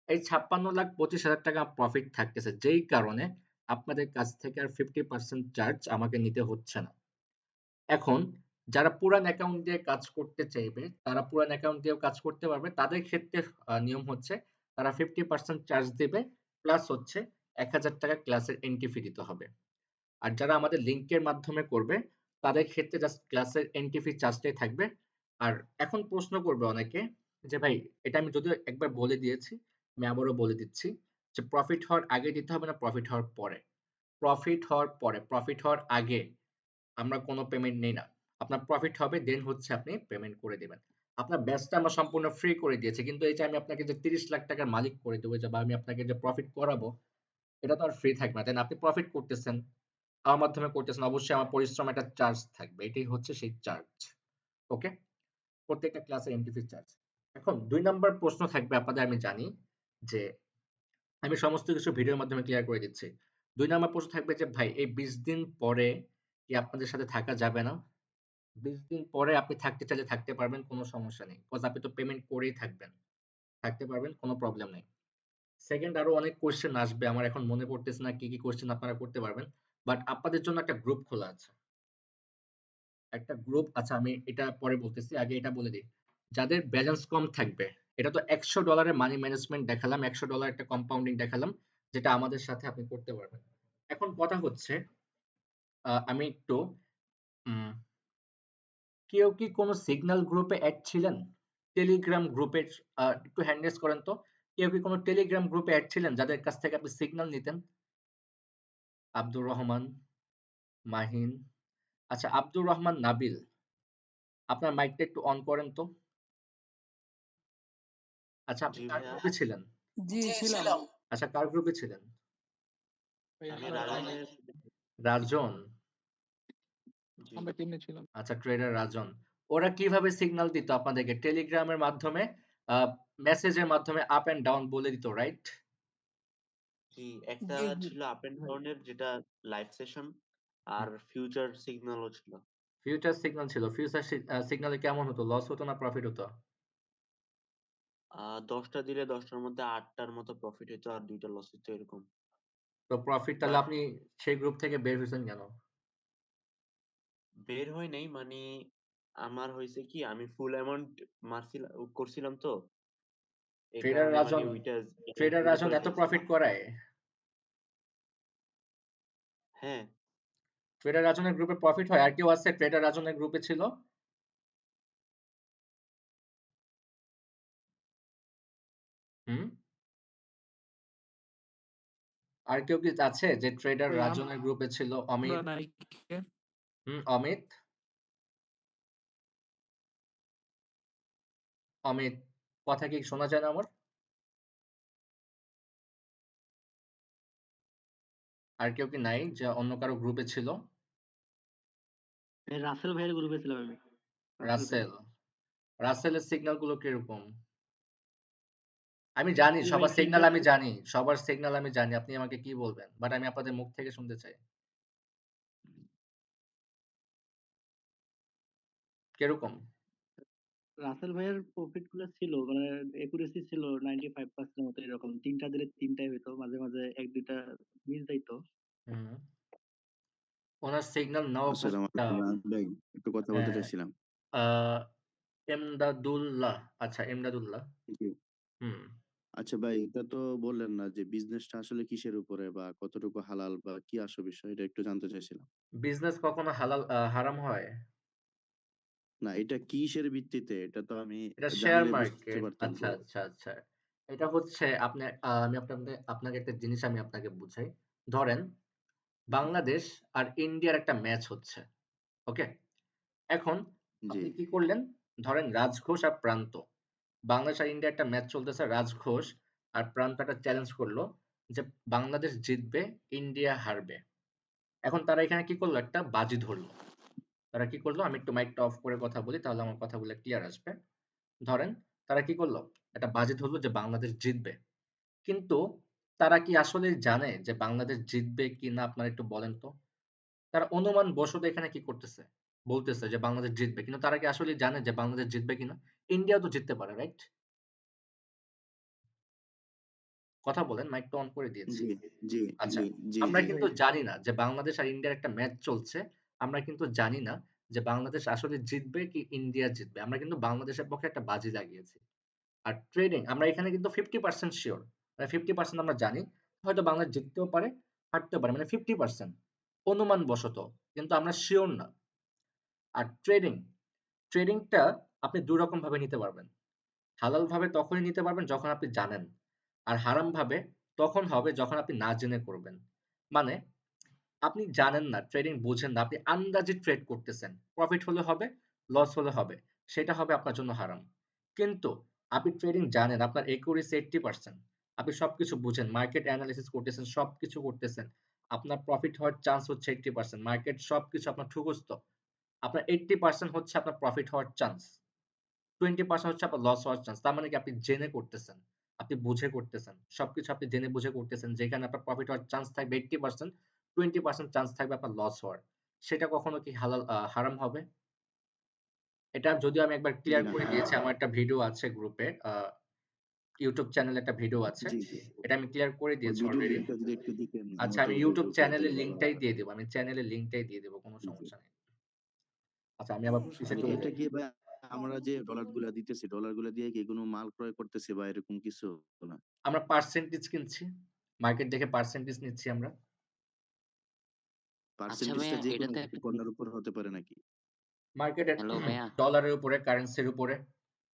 এই 56,25,000 টাকা প্রফিট থাকতেছে, যেই কারণে আপনাদের কাছ থেকে আর 50% চার্জ আমাকে নিতে হচ্ছে না। এখন যারা পুরান অ্যাকাউন্ট দিয়ে কাজ করতে চাইবে তারা পুরান অ্যাকাউন্ট দিয়েও কাজ করতে পারবে। তাদের ক্ষেত্রে নিয়ম হচ্ছে তারা 50% চার্জ দেবে, প্লাস হচ্ছে 1000 টাকা ক্লাসের এন্ট্রি ফি দিতে হবে। আর যারা আমাদের লিংকের মাধ্যমে করবে তাদের ক্ষেত্রে জাস্ট ক্লাসের এন্ট্রি ফি চার্জটাই থাকবে। আর এখন প্রশ্ন করবে অনেকে যে ভাই এটা আমি যদিও একবার বলে দিয়েছি, আমি আবারও বলে দিচ্ছি যে প্রফিট হওয়ার আগে দিতে হবে না প্রফিট হওয়ার পরে? প্রফিট হওয়ার পরে। প্রফিট হওয়ার আগে আমরা কোনো পেমেন্ট নেই না। আপনার প্রফিট হবে দেন হচ্ছে আপনি পেমেন্ট করে দিবেন। আপনার ব্যাচটা আমরা সম্পূর্ণ ফ্রি করে দিয়েছি, কিন্তু এই যে আমি আপনাকে যে 30 লাখ টাকার মালিক করে দেবো বা আমি আপনাকে যে প্রফিট করাবো, এটা তো আর ফ্রি থাকবে না, তাই না? আপনি প্রফিট করতেছেন, আমার মাধ্যমে করতেছেন, অবশ্যই আমার পরিশ্রম একটা চার্জ থাকবে। এটাই হচ্ছে সেই চার্জ। ওকে, প্রত্যেকটা ক্লাসের এন্ট্রি ফি চার্জ। এখন 2 নাম্বার প্রশ্ন থাকবে আপনাদের, আমি জানি যে আমি সমস্ত কিছু ভিডিওর মাধ্যমে ক্লিয়ার করে দিচ্ছি। 2 নাম্বার প্রশ্ন থাকবে যে ভাই এই 20 দিন পরে কি আপনাদের সাথে থাকা যাবে না? 20 দিন পরে আপনি থাকতে চাইলে থাকতে পারবেন, কোনো সমস্যা নেই। কজ আপনি তো পেমেন্ট করেই থাকবেন। থাকতে পারবেন, কোনো প্রবলেম নেই। সেকেন্ড আরো অনেক কোয়েশ্চেন আসবে, আমার এখন মনে পড়তেছে না কি কি কোয়েশ্চেন আপনারা করতে পারবেন। বাট আপনাদের জন্য একটা গ্রুপ খোলা আছে। একটা গ্রুপ, আচ্ছা আমি এটা পরে বলতেছি, আগে এটা বলে দিই। যাদের ব্যালেন্স কম থাকবে, এটা তো $100 মানি ম্যানেজমেন্ট দেখালাম, $100 একটা কম্পাউন্ডিং দেখালাম। যেটা আমাদের সাথে আপনি করতে পারবেন। এখন কথা হচ্ছে আমি একটু উম, কেউ কি কোনো সিগন্যাল গ্রুপে অ্যাড ছিলেন? টেলিগ্রাম গ্রুপের একটু হ্যান্ড রেজ করেন তো। কেউ কি কোনো টেলিগ্রাম গ্রুপে অ্যাড ছিলেন যাদের কাছ থেকে আপনি সিগন্যাল নিতেন? আব্দুর রহমান, মাহিন, আচ্ছা আব্দুর রহমান নাবিল, আপনার মাইকটা একটু অন করেন তো। আচ্ছা আপনি জি কার ভাইয়া, গ্রুপে ছিলেন? জি ছিলাম। আচ্ছা কার গ্রুপে ছিলেন? ভাই আমি আমরা রাজনের রাজন। জি আমরা টিমে ছিলাম। আচ্ছা ট্রেডার রাজন। ওরা কিভাবে সিগন্যাল দিত আপনাদেরকে? টেলিগ্রামের মাধ্যমে, মেসেজের মাধ্যমে আপ এন্ড ডাউন বলে দিত, রাইট? জি একটা জি জি। ছিল আপ এন্ড ডাউনের যেটা লাইভ সেশন, আর ফিউচার সিগন্যালও ছিল। ফিউচার সিগন্যাল ছিল। ফিউচার সিগন্যালে কেমন হতো? লস হতো না প্রফিট হতো? 10টা দিলে 10টার মধ্যে 8টার মতো প্রফিট হইতো আর 2টা লস হইতো এরকম। তো প্রফিট তাহলে বাট আপনি সেই গ্রুপ থেকে বের হয়েছেন কেন? বের হয় নাই, মানে আমার হয়েছে কি, আমি ফুল অ্যামাউন্ট করছিলাম তো, এই ট্রেডার কারণে মানে রাজন, ওইটা ট্রেডার জিরো রাজন করে এত ফেলছিলাম। প্রফিট করায়? হ্যাঁ, ট্রেডার রাজনের গ্রুপে প্রফিট হয়? আর কেউ আছে ট্রেডার রাজনের গ্রুপে ছিল? হুম, আর কেউ কি আছে যে ট্রেডার ভাই রাজনের গ্রুপে ছিল? আমরা অমিত, নাই। অমিত, অমিত, কথা কি শোনা যায় না আমার? আর কেউ কি নাই যে অন্য কারো গ্রুপে ছিল? রাসেল ভাইয়ের গ্রুপে ছিলাম আমি। রাসেল ভাই। রাসেল, রাসেলের সিগন্যাল গুলো কিরকম? আমি জানি জি ভাই সবার সিগন্যাল, ফিউচার আমি জানি সবার সিগন্যাল আমি জানি, আপনি আমাকে কি বলবেন, বাট আমি আপনাদের মুখ থেকে শুনতে চাই কিরকম। রাসেল ভাইয়ের প্রফিট গুলো ছিল মানে একুরেসি ছিল 95% মতো, এরকম 3টা দিলে 3টাই হইতো, মাঝে মাঝে 1-2টা মিস যাইতো। হুম, ওনার সিগন্যাল নেওয়া খুব আসসালামু একটা। আলাইকুম রাহাত ভাই, একটু কথা বলতে হ্যাঁ, চাইছিলাম। আহ, এমদাদুল্লাহ, আচ্ছা এমদাদুল্লাহ। জি। হুম, আচ্ছা ভাই, এটা তো বললেন না যে বিজনেসটা আসলে কিসের উপরে বা কতটুকু হালাল বা কি আসল বিষয়, এটা একটু জানতে চাইছিলাম। বিজনেস কখনো হালাল হারাম হয়? না, এটা কিসের ভিত্তিতে, এটা তো আমি এটা শেয়ার জানলে বুঝতে মার্কেট। পারতাম আচ্ছা তো। আচ্ছা আচ্ছা, এটা হচ্ছে আপনি আমি আপনাকে একটা জিনিস আমি আপনাকে বুঝাই। ধরেন বাংলাদেশ আর ইন্ডিয়ার একটা ম্যাচ হচ্ছে, ওকে? এখন জি আপনি কি করলেন? ধরেন রাজঘোষ আর প্রান্ত, বাংলাদেশ আর ইন্ডিয়া একটা ম্যাচ চলতেছে, রাজঘোষ আর প্রান্ত একটা চ্যালেঞ্জ করলো যে বাংলাদেশ জিতবে, ইন্ডিয়া হারবে। এখন তারা এখানে কি করলো? একটা বাজি ধরলো। তারা কি করলো? আমি একটু মাইকটা অফ করে কথা বলি, তাহলে আমার কথাগুলো ক্লিয়ার আসবে। ধরেন তারা কি করলো? একটা বাজি ধরলো যে বাংলাদেশ জিতবে। কিন্তু তারা কি আসলে জানে যে বাংলাদেশ জিতবে কি না? আপনারা একটু বলেন তো। তারা অনুমান বশত এখানে কি করতেছে? বলতেছে যে বাংলাদেশ জিতবে। কিন্তু তারা কি আসলে জানে যে বাংলাদেশ জিতবে কিনা? ইন্ডিয়াও তো জিততে পারে, রাইট? কথা বলেন, মাইকটা অন করে দিয়েছি। জি জি আচ্ছা, জি জি আমরা জি কিন্তু জানি না যে বাংলাদেশ আর ইন্ডিয়ার একটা ম্যাচ চলছে। আমরা কিন্তু জানি না যে বাংলাদেশ আসলে জিতবে কি ইন্ডিয়া জিতবে। আমরা কিন্তু বাংলাদেশের পক্ষে একটা বাজি লাগিয়েছি। আর ট্রেডিং আমরা এখানে কিন্তু 50% শিওর। মানে 50% আমরা জানি হয়তো বাংলাদেশ জিততেও পারে, হারতেও পারে। মানে 50% অনুমান বশত। কিন্তু আমরা শিওর না। আর ট্রেডিংটা আপনি ২ রকম ভাবে নিতে পারবেন। হালাল ভাবে তখনই নিতে পারবেন যখন আপনি জানেন। আর হারাম ভাবে তখন হবে যখন আপনি না জেনে করবেন। মানে আপনি জানেন না, ট্রেডিং বুঝেন না, আপনি আন্দাজে ট্রেড করতেছেন। প্রফিট হলে হবে, লস হলে হবে। সেটা হবে আপনার জন্য হারাম। কিন্তু আপনি ট্রেডিং জানেন, আপনার একুরেসি 80%, আপনি সবকিছু বুঝেন, মার্কেট অ্যানালিসিস করতেছেন, সবকিছু করতেছেন। আপনার প্রফিট হওয়ার চান্স হচ্ছে 80%, মার্কেট সবকিছু আপনার মুখস্থ। আপনার 80% হচ্ছে আপনার প্রফিট হওয়ার চান্স। 20% হচ্ছে আপনার লস হওয়ার চান্স। তার মানে কি আপনি জেনে করতেছেন, আপনি বুঝে করতেছেন। সবকিছু আপনি জেনে বুঝে করতেছেন। যেখানে আপনার প্রফিট হওয়ার চান্স থাকবে 80%, 20% চান্স থাকবে আপনার লস হওয়ার। সেটা কখনো কি হারাম হবে? এটা যদিও আমি একবার জি ক্লিয়ার না করে ভাই। দিয়েছি। আমার একটা ভিডিও আছে গ্রুপে, ইউটিউব চ্যানেলে একটা ভিডিও আছে। জি জি, এটা আমি ক্লিয়ার করে ওই দিয়েছি ভিডিও অলরেডি। লিঙ্কটা যদি একটু দিতেন আচ্ছা আমার তো আমি ইউটিউব বুঝতে চ্যানেলের একদমই ভালো লিঙ্কটাই হতো। দিয়ে দেবো। আমি চ্যানেলের লিঙ্কটাই দিয়ে দেবো। কোনো জি জি। সমস্যা নেই। আচ্ছা আমি আবার পিছে আচ্ছা, চলে এটা যাই। কি ভাই আমরা যে ডলার গুলা দিতেছি, ডলার গুলা দিয়ে কি কোনো মাল ক্রয় করতেছি বা এরকম কিছু না? আমরা পার্সেন্টেজ কিনছি। মার্কেট দেখে পার্সেন্টেজ নিচ্ছি আমরা। পার্সেন্টেজটা ভাইয়া যে এটা কোনো তো একটি একটা পণ্যের উপর হতে পারে নাকি? মার্কেটের হ্যালো ভাইয়া ডলারের উপরে, কারেন্সির উপরে।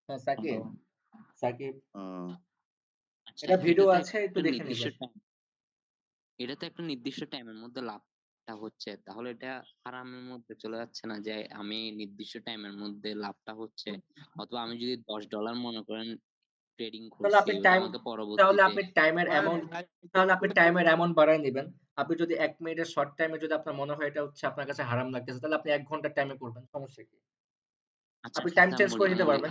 হ্যাঁ সাকিব, সাকিব আহ, আচ্ছা এটা এটা ভিডিও তো আছে, একটু একটা দেখে নির্দিষ্ট নেবেন। টাইম এটা তো একটা নির্দিষ্ট টাইমের মধ্যে লাভটা হচ্ছে, তাহলে এটা হারামের মধ্যে চলে যাচ্ছে না যে আমি নির্দিষ্ট টাইমের মধ্যে লাভটা হচ্ছে, অথবা আমি যদি $10 মনে করেন ট্রেডিং তাহলে করছি আপনি ওটা টাইম আমাকে তাহলে পরবর্তীতে আপনি টাইমের অ্যামাউন্ট তাহলে আপনি টাইমের অ্যামাউন্ট বাড়ায় নেবেন। আপনি যদি 1 মিনিটের শর্ট টাইমে যদি আপনার মনে হয় এটা হচ্ছে আপনার কাছে হারাম লাগতেছে, তাহলে আপনি 1 ঘন্টার টাইমে করবেন, সমস্যা কি? আচ্ছা আপনি টাইম আচ্ছা চেঞ্জ করে আমি দিতে বলি পারবেন।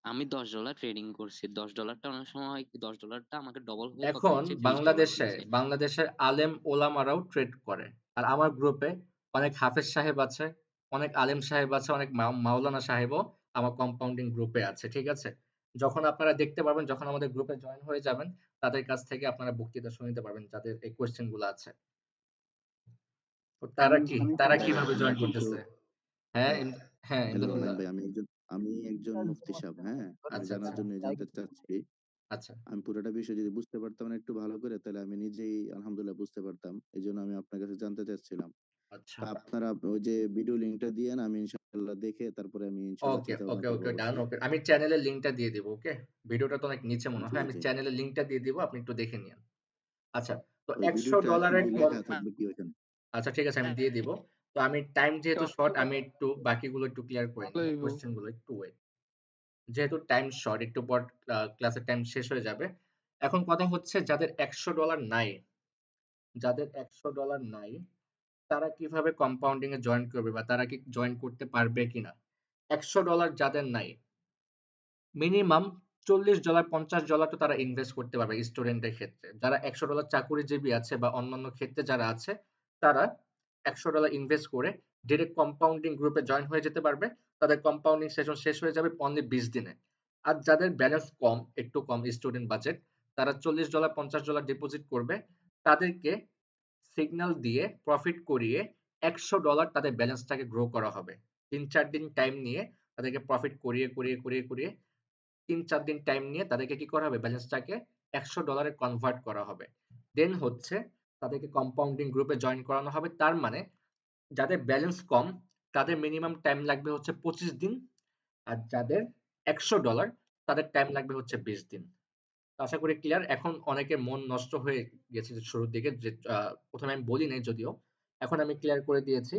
আমি $10 ট্রেডিং করছি, $10টা অনেক সময় হয় কি $10টা আমাকে ডবল হয়ে কত এখন হচ্ছে $20 হচ্ছে। বাংলাদেশের আলেম ওলামারাও ট্রেড করে। আর আমার গ্রুপে অনেক হাফেজ সাহেব আছে, অনেক আলেম সাহেব আছে, অনেক মাওলানা সাহেবও আমার কম্পাউন্ডিং গ্রুপে আছে, ঠিক আছে? যখন আপনারা দেখতে পারবেন, যখন আমাদের গ্রুপে জয়েন হয়ে যাবেন, তাদের কাছ থেকে আপনারা বক্তৃতা শুনতে পারবেন যাদের এই কোয়েশ্চেন গুলো আছে। তো তারা ভাই কিভাবে আমি জয়েন কিন্তু করতেছে? হ্যাঁ, ভাই হ্যাঁ হ্যালো নাইম ইমদাদুল্লাহ। ভাই, আমি একজন মুফতি সাহেব, হ্যাঁ, আমি আচ্ছা, জানার আচ্ছা, জন্য জানতে চাচ্ছি। আচ্ছা, আমি পুরোটা বিষয় যদি বুঝতে পারতাম না একটু ভালো করে, তাহলে আমি নিজেই আলহামদুলিল্লাহ বুঝতে পারতাম। এই জন্য আমি আপনার কাছে জানতে চাচ্ছিলাম। আচ্ছা। তা আপনারা ওই যে ভিডিও লিঙ্কটা দিয়েন, আমি ইনশাআল্লাহ দেখে তারপরে আমি ইনশাআল্লাহ ওকে, চিন্তা ভাবনা ওকে, করবো ওকে, ডান, অবশ্যই। ওকে। আমি চ্যানেলের লিংকটা দিয়ে দিব, ওকে? ভিডিওটা তো অনেক নিচে মনে জি হয়। আমি জি, চ্যানেলের লিংকটা দিয়ে দিব, আপনি একটু দেখে নিয়েন। আচ্ছা, তো ওই ভিডিওটা $100 কি এর লেখা থাকবে কি ওইখানে? আচ্ছা ঠিক আছে, আমি দিয়ে দিব। তো আমি টাইম যেহেতু শর্ট, আমি একটু বাকিগুলো একটু ক্লিয়ার করে নিব। ভালোই হোক। কোয়েশ্চেন গুলো একটু ওয়েট। যেহেতু টাইম শর্ট, একটু পর ক্লাসের টাইম শেষ হয়ে যাবে। এখন কথা হচ্ছে যাদের $100 নাই, তারা কিভাবে কম্পাউন্ডিং এ জয়েন করবে বা তারা কি জয়েন করতে পারবে কিনা? $100 যাদের নাই, মিনিমাম $40 $50 তো তারা ইনভেস্ট করতে পারবে স্টুডেন্টের ক্ষেত্রে। যারা $100 চাকুরিজীবী আছে বা অন্যান্য ক্ষেত্রে যারা আছে, তারা $100 ইনভেস্ট করে ডিরেক্ট কম্পাউন্ডিং গ্রুপে জয়েন হয়ে যেতে পারবে। তাদের কম্পাউন্ডিং সেশন শেষ হয়ে যাবে অনলি 20 দিনে। আর যাদের ব্যালেন্স কম, একটু কম স্টুডেন্ট বাজেট, তারা $40 $50 ডিপোজিট করবে। তাদেরকে সিগন্যাল দিয়ে প্রফিট করিয়ে $100 তাদের ব্যালেন্সটাকে গ্রো করা হবে। 3-4 দিন টাইম নিয়ে তাদেরকে প্রফিট করিয়ে 3-4 দিন টাইম নিয়ে তাদেরকে কি করা হবে? ব্যালেন্সটাকে $100 এ কনভার্ট করা হবে। দেন হচ্ছে তাদেরকে কম্পাউন্ডিং গ্রুপে জয়েন করানো হবে। তার মানে যাদের ব্যালেন্স কম, তাদের মিনিমাম টাইম লাগবে হচ্ছে 25 দিন। আর যাদের $100 তাদের টাইম লাগবে হচ্ছে 20 দিন। আশা করি ক্লিয়ার। এখন অনেকের মন নষ্ট হয়ে গেছে যে শুরুর দিকে, যে প্রথমে আমি বলি নাই যদিও, এখন আমি ক্লিয়ার করে দিয়েছি।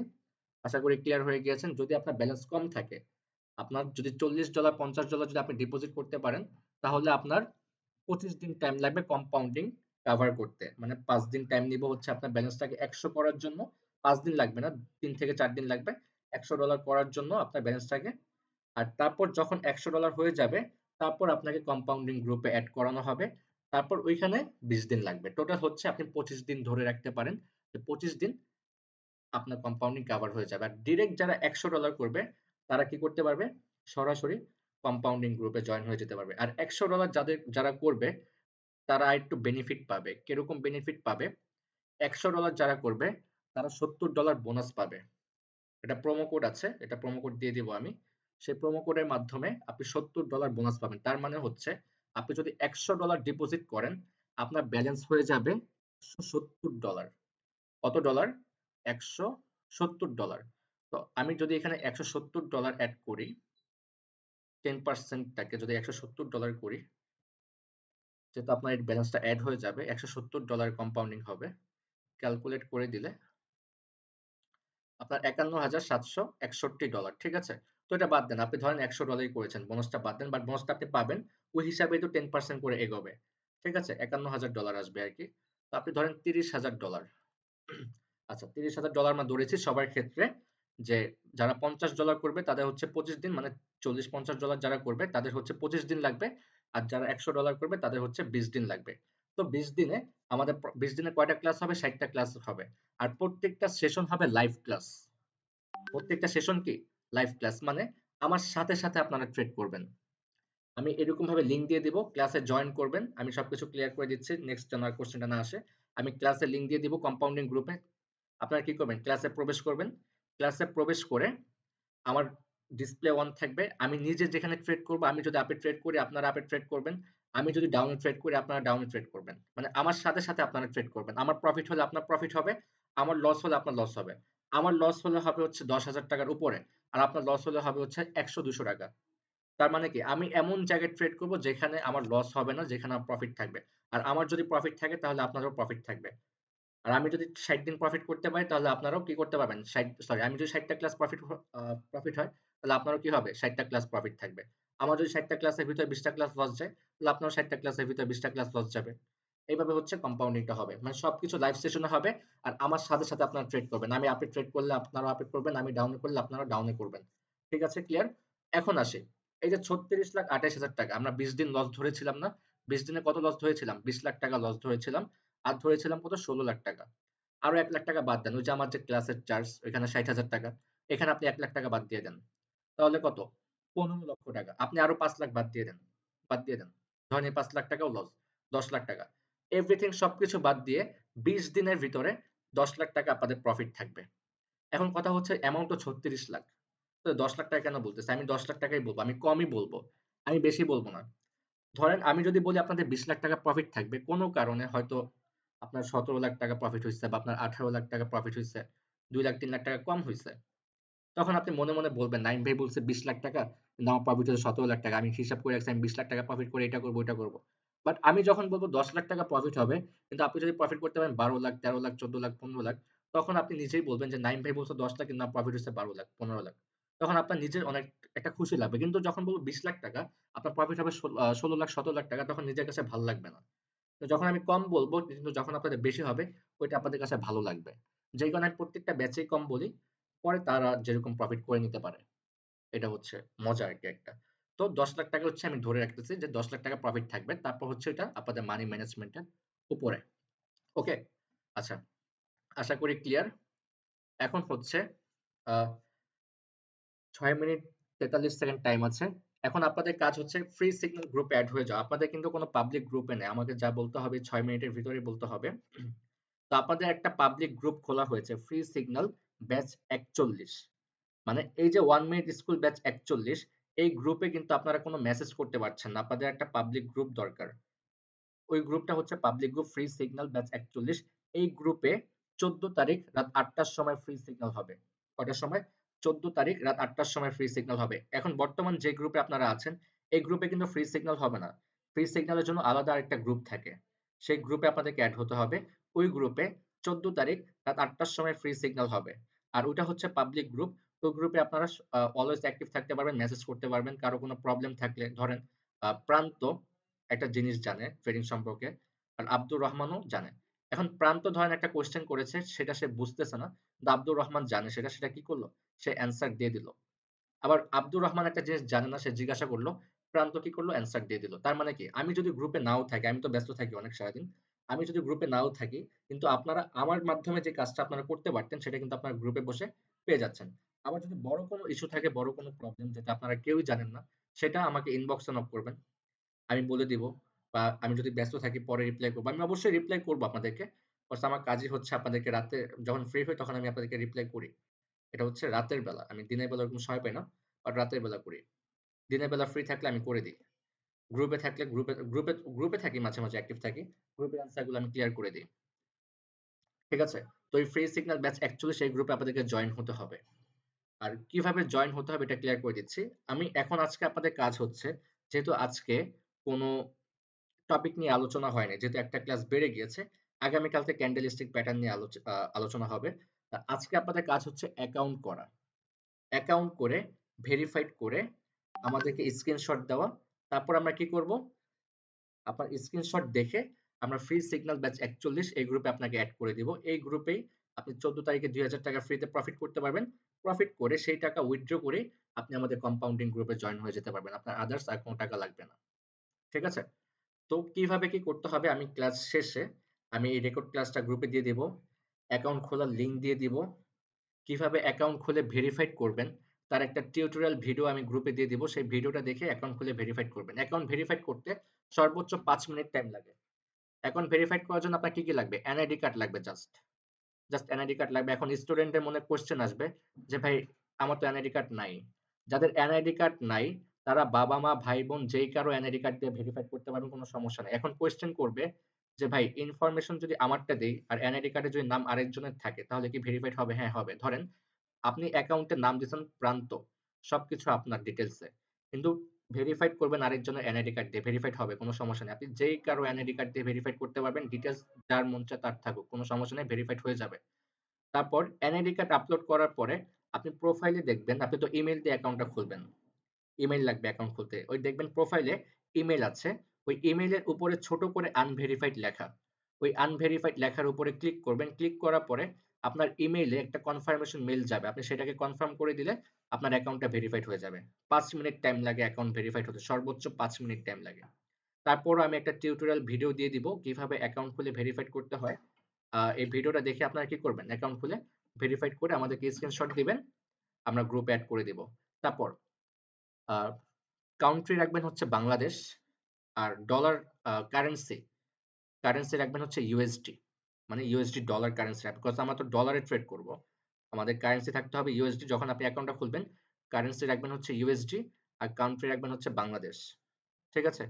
আশা করি ক্লিয়ার হয়ে গিয়েছেন। যদি আপনার ব্যালেন্স কম থাকে, আপনার যদি $40 $50 যদি আপনি ডিপোজিট করতে পারেন, তাহলে আপনার 25 দিন টাইম লাগবে কম্পাউন্ডিং কভার করতে। মানে 5 দিন টাইম নিব হচ্ছে আপনার ব্যালেন্সটাকে 100 করার জন্য। 5 দিন লাগবে না, 3 থেকে 4 দিন লাগবে $100 করার জন্য আপনার ব্যালেন্সটাকে। আর তারপর যখন $100 হয়ে যাবে, তারপর আপনাকে কম্পাউন্ডিং গ্রুপে এড করানো হবে। তারপর ওইখানে 20 দিন লাগবে। টোটাল হচ্ছে আপনি 25 দিন ধরে রাখতে পারেন যে 25 দিন আপনার কম্পাউন্ডিং কভার হয়ে যাবে। আর ডিরেক্ট যারা $100 করবে, তারা কি করতে পারবে? সরাসরি কম্পাউন্ডিং গ্রুপে জয়েন হয়ে যেতে পারবে। আর $100 যারা করবে, তারা একটু বেনিফিট পাবে। কিরকম বেনিফিট পাবে? $100 যারা করবে, তারা $70 বোনাস পাবে। এটা প্রোমো কোড আছে, এটা প্রোমো কোড দিয়ে দিব আমি। সেই প্রোমো কোডের মাধ্যমে আপনি $70 বোনাস পাবেন। তার মানে হচ্ছে আপনি যদি $100 ডিপোজিট করেন, আপনার ব্যালেন্স হয়ে যাবে $170। কত ডলার? $170। তো আমি যদি এখানে $170 অ্যাড করি, 10% টাকে যদি $170 করি, যেহেতু আপনার এই ব্যালেন্সটা অ্যাড হয়ে যাবে, $170 কম্পাউন্ডিং হবে। ক্যালকুলেট করে দিলে আপনার $৫১,৭৬১ ঠিক আছে? তো এটা বাদ দেন। আপনি ধরেন $100 করেছেন, বোনাসটা বাদ দেন, বাট বোনাসটা আপনি পাবেন। ওই হিসাবেই তো 10% করে এগোবে। ঠিক আছে? $৫১,০০০ আসবে আরকি। তো আপনি ধরেন $৩০,০০০। আচ্ছা, $৩০,০০০ আমরা ধরেছি সবার ক্ষেত্রে, যে যারা $50 করবে তাদের হচ্ছে 25 দিন, মানে $40-50 যারা করবে তাদের হচ্ছে 25 দিন লাগবে। আর যারা $100 করবে তাদের হচ্ছে 20 দিন লাগবে। তো 20 দিনে আমাদের 20 দিনে কয়টা ক্লাস হবে? 60টা ক্লাস হবে। আর প্রত্যেকটা সেশন হবে লাইভ ক্লাস। প্রত্যেকটা সেশন কি? Live class. মানে আমার সাথে সাথে আপনারা ট্রেড করবেন। আমি এরকম ভাবে লিংক দিয়ে দিব, ক্লাসে জয়েন করবেন। আমি সবকিছু ক্লিয়ার করে দিচ্ছি, নেক্সট যেন আর কোশ্চেনটা না আসে। আমি ক্লাসে লিংক দিয়ে দিব কম্পাউন্ডিং গ্রুপে। আপনারা কি করবেন? ক্লাসে প্রবেশ করবেন। ক্লাসে প্রবেশ করে আমার ডিসপ্লে অন থাকবে। আমি নিজে যেখানে ট্রেড করব, আমি যদি আপে ট্রেড করি, আপনারা আপে ট্রেড করবেন। আমি যদি ডাউনে ট্রেড করি আপনারা ডাউনে ট্রেড করবেন, মানে আমার সাথে সাথে আপনারা ট্রেড করবেন। আমার প্রফিট হলে আপনার প্রফিট হবে, আমার লস হলে আপনার লস হবে। আমার লস হলে হবে হচ্ছে 10,000 টাকার উপরে, আর আপনার লস হলে হবে হচ্ছে 100-200 টাকা। তার মানে কি আমি এমন জায়গায় ট্রেড করব যেখানে আমার লস হবে না, যেখানে আমার প্রফিট থাকবে। আর আমার যদি প্রফিট থাকে তাহলে আপনারও প্রফিট থাকবে। আর আমি যদি 60 দিন প্রফিট করতে পারি তাহলে আপনারাও কি করতে পারবেন, আমি যদি 60টা ক্লাস প্রফিট হয় তাহলে আপনারও কি হবে, 60টা ক্লাস প্রফিট থাকবে। আমার যদি 60টা ক্লাসের ভিতরে 20টা ক্লাস লস যায় তাহলে আপনারও 60টা ক্লাসের ভিতরে 20টা ক্লাস লস যাবে। এইভাবে হচ্ছে কম্পাউন্ডিংটা হবে, মানে সবকিছু লাইভ সেশনে হবে। আর আমার সাথে সাথে আপনারা ট্রেড করবেন, আমি আপে ট্রেড করলে আপনারাও আপে করবেন, আমি ডাউনে করলে আপনারাও ডাউনে করবেন। ঠিক আছে, ক্লিয়ার? এখন আসি, এই যে 36,28,000 টাকা আমরা 20 দিন লস ধরেছিলাম না? 20 দিনে কত লস ধরেছিলাম? 20 লাখ টাকা লস ধরেছিলাম। আর ধরেছিলাম কত? 16 লাখ টাকা। আরো 1 লাখ টাকা বাদ দেন, ওই যে আমার যে ক্লাসের চার্জ ওইখানে 60,000 টাকা, এখানে আপনি 1 লাখ টাকা বাদ দিয়ে দেন, তাহলে কত? 15 লক্ষ টাকা। আপনি আরো 5 লাখ বাদ দিয়ে দেন, ধরেন এই 5 লাখ টাকাও লস, 10 লাখ টাকা। এভরিথিং সবকিছু বাদ দিয়ে 20 দিনের ভিতরে 10 লাখ টাকা আপনাদের প্রফিট থাকবে। এখন কথা হচ্ছে অ্যামাউন্ট তো 36 লাখ, তো 10 লাখ টাকা কেন বলতেছি? আমি 10 লাখ টাকাই বলবো, আমি কমই বলবো, আমি বেশি বলবো না। ধরেন আমি যদি বলি আপনাদের 20 লাখ টাকা প্রফিট থাকবে, কোনো কারণে হয়তো আপনার 17 লাখ টাকা প্রফিট হইছে বা আপনার 18 লাখ টাকা প্রফিট হইছে, 2 লাখ 3 লাখ টাকা কম হইছে, তখন আপনি মনে মনে বলবেন নাইম ভাই বলছে 20 লাখ টাকা কিন্তু আমার প্রফিট হচ্ছে 17 লাখ টাকা, আমি হিসাব করে রাখছি আমি 20 লাখ টাকা প্রফিট করে এটা করবো ওইটা করবো। বাট আমি যখন বলবো 10 লাখ টাকা প্রফিট হবে, কিন্তু আপনি যদি প্রফিট করতে পারেন 12 লাখ 13 লাখ 14 লাখ 15 লাখ, তখন আপনি নিজেই বলবেন যে নাইম ভাই বলছে 10 লাখ কিন্তু আমার প্রফিট হচ্ছে 12 লাখ 15 লাখ, তখন আপনার নিজের অনেক একটা খুশি লাগবে। কিন্তু যখন বলবো 20 লাখ টাকা আপনার প্রফিট হবে 16 লাখ 17 লাখ টাকা, তখন নিজের কাছে ভালো লাগবে না। তো যখন আমি কম বলবো কিন্তু যখন আপনাদের বেশি হবে ওইটা আপনাদের কাছে ভালো লাগবে। যেই কারণে আমি প্রত্যেকটা ব্যাচেই কম বলি, পরে তারা যেরকম প্রফিট করে নিতে পারে, এটা হচ্ছে মজা আর কি একটা। তো 10 লাখ টাকা হচ্ছে আমি ধরে রাখতেছি যে 10 লাখ টাকা প্রফিট থাকবে, তারপর হচ্ছে এটা আপনাদের মানি ম্যানেজমেন্টের উপরে। ওকে, আচ্ছা, আশা করি ক্লিয়ার। এখন হচ্ছে 6 মিনিট 43 সেকেন্ড টাইম আছে। এখন আপনাদের কাজ হচ্ছে ফ্রি সিগন্যাল গ্রুপে অ্যাড হয়ে যাওয়া। আপনাদের কিন্তু কোনো পাবলিক গ্রুপে নেই, আমাকে যা বলতে হবে 6 মিনিটের ভিতরেই বলতে হবে। তো আপনাদের একটা পাবলিক গ্রুপ খোলা হয়েছে, ফ্রি সিগন্যাল ব্যাচ 41। মানে এই যে 1 মিনিট স্কুল ব্যাচ 41, এই গ্রুপে কিন্তু আপনারা কোনো মেসেজ করতে পারছেন না, আপনাদের একটা পাবলিক গ্রুপ দরকার। ওই গ্রুপটা হচ্ছে public group free signal batch 41। এই গ্রুপে 14 তারিখ রাত 8টার সময় ফ্রি সিগন্যাল হবে। কটার সময়? 14 তারিখ রাত 8টার সময় ফ্রি সিগন্যাল হবে। এখন বর্তমান যে গ্রুপে আপনারা আছেন এই গ্রুপে কিন্তু ফ্রি সিগন্যাল হবে না, ফ্রি সিগন্যালের জন্য আলাদা আরেকটা গ্রুপ থাকে, সেই গ্রুপে আপনাদেরকে অ্যাড হতে হবে। ওই গ্রুপে 14 তারিখ রাত 8টার সময় ফ্রি সিগন্যাল হবে। আর ওইটা হচ্ছে পাবলিক গ্রুপ। ওই গ্রুপে আপনারা অলওয়েজ অ্যাক্টিভ থাকতে পারবেন, মেসেজ করতে পারবেন। কারো কোনো প্রবলেম থাকলে, ধরেন প্রান্ত একটা জিনিস জানে ট্রেডিং সম্পর্কে, আর আব্দুর রহমানও জানে। এখন প্রান্ত ধরেন একটা কোয়েশ্চেন করেছে, সেটা সে বুঝতেছে না, কিন্তু আব্দুর রহমান জানে সেটা কি করলো? সে অ্যান্সার দিয়ে দিল। আবার আব্দুর রহমান একটা জিনিস জানে না, সে জিজ্ঞাসা করলো, প্রান্ত কি করলো? অ্যান্সার দিয়ে দিল। তার মানে কি, আমি যদি গ্রুপে নাও থাকি, আমি তো ব্যস্ত থাকি অনেক সারাদিন, আমি যদি গ্রুপে নাও থাকি কিন্তু আপনারা আমার মাধ্যমে যে কাজটা আপনারা করতে পারতেন সেটা কিন্তু আপনারা গ্রুপে বসে পেয়ে যাচ্ছেন। আবার যদি বড় কোনো ইস্যু থাকে, বড় কোনো প্রবলেম যেটা আপনারা কেউই জানেন না, সেটা আমাকে ইনবক্সে নক করবেন, আমি বলে দিব। বা আমি যদি ব্যস্ত থাকি পরে রিপ্লাই করবো, আমি অবশ্যই রিপ্লাই করবো আপনাদেরকে। বাস আমার কাজই হচ্ছে আপনাদেরকে রাতে যখন ফ্রি হই তখন আমি আপনাদেরকে রিপ্লাই করি। এটা হচ্ছে রাতের বেলা, আমি দিনের বেলা ওরকম সময় পাই না, বাট রাতের বেলা করি। দিনের বেলা ফ্রি থাকলে আমি করে দিই, গ্রুপে থাকলে গ্রুপে থাকি, মাঝে মাঝে অ্যাক্টিভ থাকি, গ্রুপের অ্যান্সার গুলো আমি ক্লিয়ার করে দিই। ঠিক আছে, তো এই ফ্রি সিগন্যাল ব্যাচ 41 সেই গ্রুপে আপনাদেরকে জয়েন হতে হবে। আর কিভাবে জয়েন হতে হবে এটা ক্লিয়ার করে দিচ্ছি। আমি এখন আজকে আপনাদের কাজ হচ্ছে, যেহেতু আজকে কোনো টপিক নিয়ে আলোচনা হয়নি, যেহেতু একটা ক্লাস বেড়ে গিয়েছে, আগামীকালকে ক্যান্ডেলস্টিক প্যাটার্ন নিয়ে আলোচনা হবে। আজকে আপনাদের কাজ হচ্ছে অ্যাকাউন্ট করা, অ্যাকাউন্ট করে ভেরিফাইড করে আমাদেরকে স্ক্রিনশট দেওয়া। তারপর আমরা কি করব, আপনার স্ক্রিনশট দেখে আমরা ফ্রি সিগন্যাল ব্যাচ 41 এই গ্রুপে আপনাকে অ্যাড করে দিব। এই গ্রুপেই আপনি 14 তারিখে 2000 টাকা ফ্রিতে প্রফিট করতে পারবেন। প্রফিট করে সেই টাকা উইথড্র করে আপনি আমাদের কম্পাউন্ডিং গ্রুপে জয়েন হয়ে যেতে পারবেন, আপনার আদার্স আর কোনো টাকা লাগবে না। ঠিক আছে, তো কিভাবে কি করতে হবে আমি ক্লাস শেষে আমি এই রেকর্ড ক্লাসটা গ্রুপে দিয়ে দিব, অ্যাকাউন্ট খোলার লিংক দিয়ে দিব, কিভাবে অ্যাকাউন্ট খুলে ভেরিফাইড করবেন তার একটা টিউটোরিয়াল ভিডিও আমি গ্রুপে দিয়ে দিব। সেই ভিডিওটা দেখে অ্যাকাউন্ট খুলে ভেরিফাইড করবেন। অ্যাকাউন্ট ভেরিফাইড করতে সর্বোচ্চ 5 মিনিট টাইম লাগে। অ্যাকাউন্ট ভেরিফাইড করার জন্য আপনার কি কি লাগবে? এনআইডি কার্ড লাগবে, জাস্ট এনআইডি কার্ড লাগবে। এখন স্টুডেন্টের মনে কোশ্চেন আসবে যে ভাই আমার তো এনআইডি কার্ড নাই। যাদের এনআইডি কার্ড নাই তারা বাবা মা ভাই বোন যেই কারো এনআইডি কার্ড দিয়ে ভেরিফাই করতে পারবেন, কোনো সমস্যা নেই। এখন কোয়েশ্চেন করবে যে ভাই ইনফরমেশন যদি আমারটা দেই আর এনআইডি কার্ডে যদি নাম আরেকজনের থাকে তাহলে কি ভেরিফাইড হবে? হ্যাঁ হবে। ধরেন আপনি অ্যাকাউন্টের নাম দিয়েছেন প্রান্ত, সবকিছু আপনার ডিটেলসে, কিন্তু ভেরিফাইড করবেন আরেকজনের এনআইডি কার্ড দিয়ে, ভেরিফাইড হবে, কোনো সমস্যা নেই। আপনি যেই কারো এনআইডি কার্ড দিয়ে ভেরিফাইড করতে পারবেন, ডিটেলস যার মন চায় তার থাকুক, কোনো সমস্যা নেই, ভেরিফাইড হয়ে যাবে। তারপর এনআইডি কার্ড আপলোড করার পরে আপনি প্রোফাইলে দেখবেন, আপনি তো ইমেইল দিয়ে অ্যাকাউন্টটা খুলবেন, ইমেইল লাগবে অ্যাকাউন্ট খুলতে। ওই দেখবেন প্রোফাইলে ইমেইল আছে, ওই ইমেইলের উপরে ছোট করে আনভেরিফাইড লেখা, ওই আনভেরিফাইড লেখার উপরে ক্লিক করবেন। ক্লিক করার পরে আপনার ইমেইলে একটা কনফার্মেশন মেইল যাবে, আপনি সেটাকে কনফার্ম করে দিলে আপনার অ্যাকাউন্টটা ভেরিফাইড হয়ে যাবে। 5 মিনিট টাইম লাগে অ্যাকাউন্ট ভেরিফাইড হতে, সর্বোচ্চ 5 মিনিট টাইম লাগে। তারপরও আমি একটা টিউটোরিয়াল ভিডিও দিয়ে দিব কিভাবে অ্যাকাউন্ট খুলে ভেরিফাইড করতে হয়। এই ভিডিওটা দেখে আপনারা কি করবেন, অ্যাকাউন্ট খুলে ভেরিফাইড করে আমাদেরকে স্ক্রিনশট দিবেন, আমরা গ্রুপে অ্যাড করে দিব। তারপর কান্ট্রি রাখবেন হচ্ছে বাংলাদেশ, আর ডলার কারেন্সি রাখবেন হচ্ছে ইউএসডি, মানে ইউএসডি ডলার কারেন্সি রাখবেন, বিকজ আমরা তো ডলারে ট্রেড করব, আমাদের কারেন্সি থাকতে হবে ইউএসডি। যখন আপনি অ্যাকাউন্টটা খুলবেন কারেন্সি রাখবেন হচ্ছে ইউএসডি আর কান্ট্রি রাখবেন হচ্ছে বাংলাদেশ, ঠিক আছে?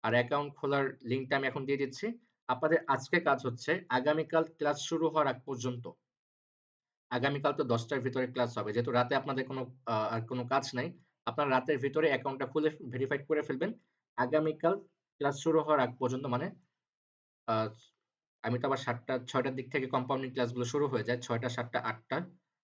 আর অ্যাকাউন্ট খোলার লিঙ্কটা আমি এখন দিয়ে দিচ্ছি। আপনাদের আজকে কাজ হচ্ছে আগামীকাল ক্লাস শুরু হওয়ার আগ পর্যন্ত, আগামীকাল তো 10টার ভিতরে ক্লাস হবে, যেহেতু রাতে আপনাদের আর কোনো কাজ নাই, আপনারা রাতের ভিতরে অ্যাকাউন্টটা খুলে ভেরিফাইড করে ফেলবেন। আগামীকাল ক্লাস শুরু হওয়ার আগ পর্যন্ত, মানে আমি তো আবার 6টার দিক থেকে কম্পাউন্ডিং ক্লাসগুলো শুরু হয়ে যায়, 6টা 7টা 8টা,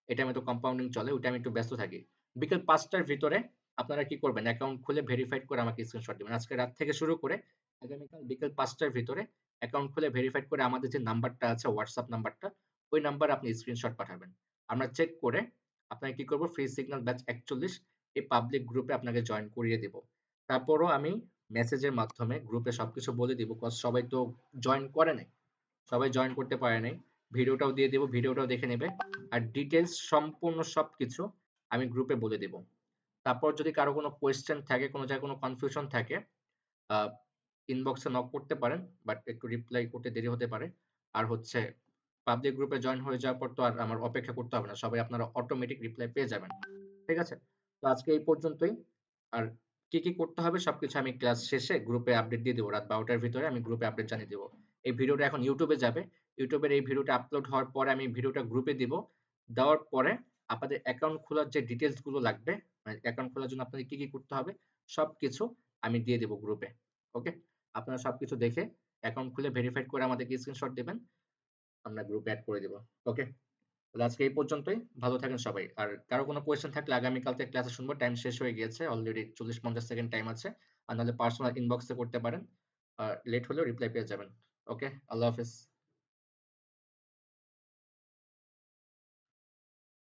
এটা আমি তো কম্পাউন্ডিং চলে, ওইটা আমি একটু ব্যস্ত থাকি। বিকেল 5টার ভিতরে আপনারা কি করবেন, অ্যাকাউন্ট খুলে ভেরিফাইড করে আমাকে স্ক্রিনশট দিবেন। আজকে রাত থেকে শুরু করে আগামীকাল বিকেল 5টার ভিতরে অ্যাকাউন্ট খুলে ভেরিফাইড করে আমাদের যে নাম্বারটা আছে, হোয়াটসঅ্যাপ নাম্বারটা, ওই নাম্বারে আপনি স্ক্রিনশট পাঠাবেন। আমরা চেক করে আপনাকে কি করব, ফ্রি সিগন্যাল ব্যাচ 41 এই পাবলিক গ্রুপে আপনাকে জয়েন করিয়ে দিব। তারপরও আমি মেসেজের মাধ্যমে গ্রুপে সবকিছু বলে দিব, বিকজ সবাই তো জয়েন করে নাই, সবাই জয়েন করতে পারে নাই। ভিডিওটাও দিয়ে দেব, ভিডিওটাও দেখে নেবে, আর ডিটেলস সম্পূর্ণ সবকিছু আমি গ্রুপে বলে দেব। তারপর যদি কারো কোনো কোয়েশ্চেন থাকে, কোনো জায়গায় কোনো কনফিউশন থাকে, ইনবক্সে নক করতে পারেন, বাট একটু রিপ্লাই করতে দেরি হতে পারে। আর হচ্ছে পাবলিক গ্রুপে জয়েন হয়ে যাওয়ার পর তো আর আমার অপেক্ষা করতে হবে না, সবাই আপনারা অটোমেটিক রিপ্লাই পেয়ে যাবেন, ঠিক আছে? তো আজকে এই পর্যন্তই। আর কি কি করতে হবে সবকিছু আমি ক্লাস শেষে গ্রুপে আপডেট দিয়ে দেবো, রাত 12টার ভিতরে আমি গ্রুপে আপডেট জানিয়ে দেবো। এই ভিডিওটা এখন ইউটিউবে যাবে, ইউটিউবের এই ভিডিওটা আপলোড হওয়ার পরে আমি ভিডিওটা গ্রুপে দিব, দেওয়ার পরে আপনাদের অ্যাকাউন্ট খোলার যে ডিটেলস গুলো লাগবে, মানে অ্যাকাউন্ট খোলার জন্য আপনাদের কি কি করতে হবে সবকিছু আমি দিয়ে দেবো গ্রুপে। ওকে, আপনারা সবকিছু দেখে অ্যাকাউন্ট খুলে ভেরিফাইড করে আমাদেরকে স্ক্রিনশট দিবেন, আমরা গ্রুপে অ্যাড করে দিব। ওকে, তাহলে আজকে এই পর্যন্তই, ভালো থাকেন সবাই। আর কারো কোনো কোয়েশ্চেন থাকলে আগামীকাল থেকে ক্লাসে শুনবো, টাইম শেষ হয়ে গিয়েছে অলরেডি, 40-50 সেকেন্ড টাইম আছে, আর নাহলে পার্সোনাল ইনবক্সে করতে পারেন, লেট হলেও রিপ্লাই পেয়ে যাবেন। ওকে, আল্লাহ হাফেজ।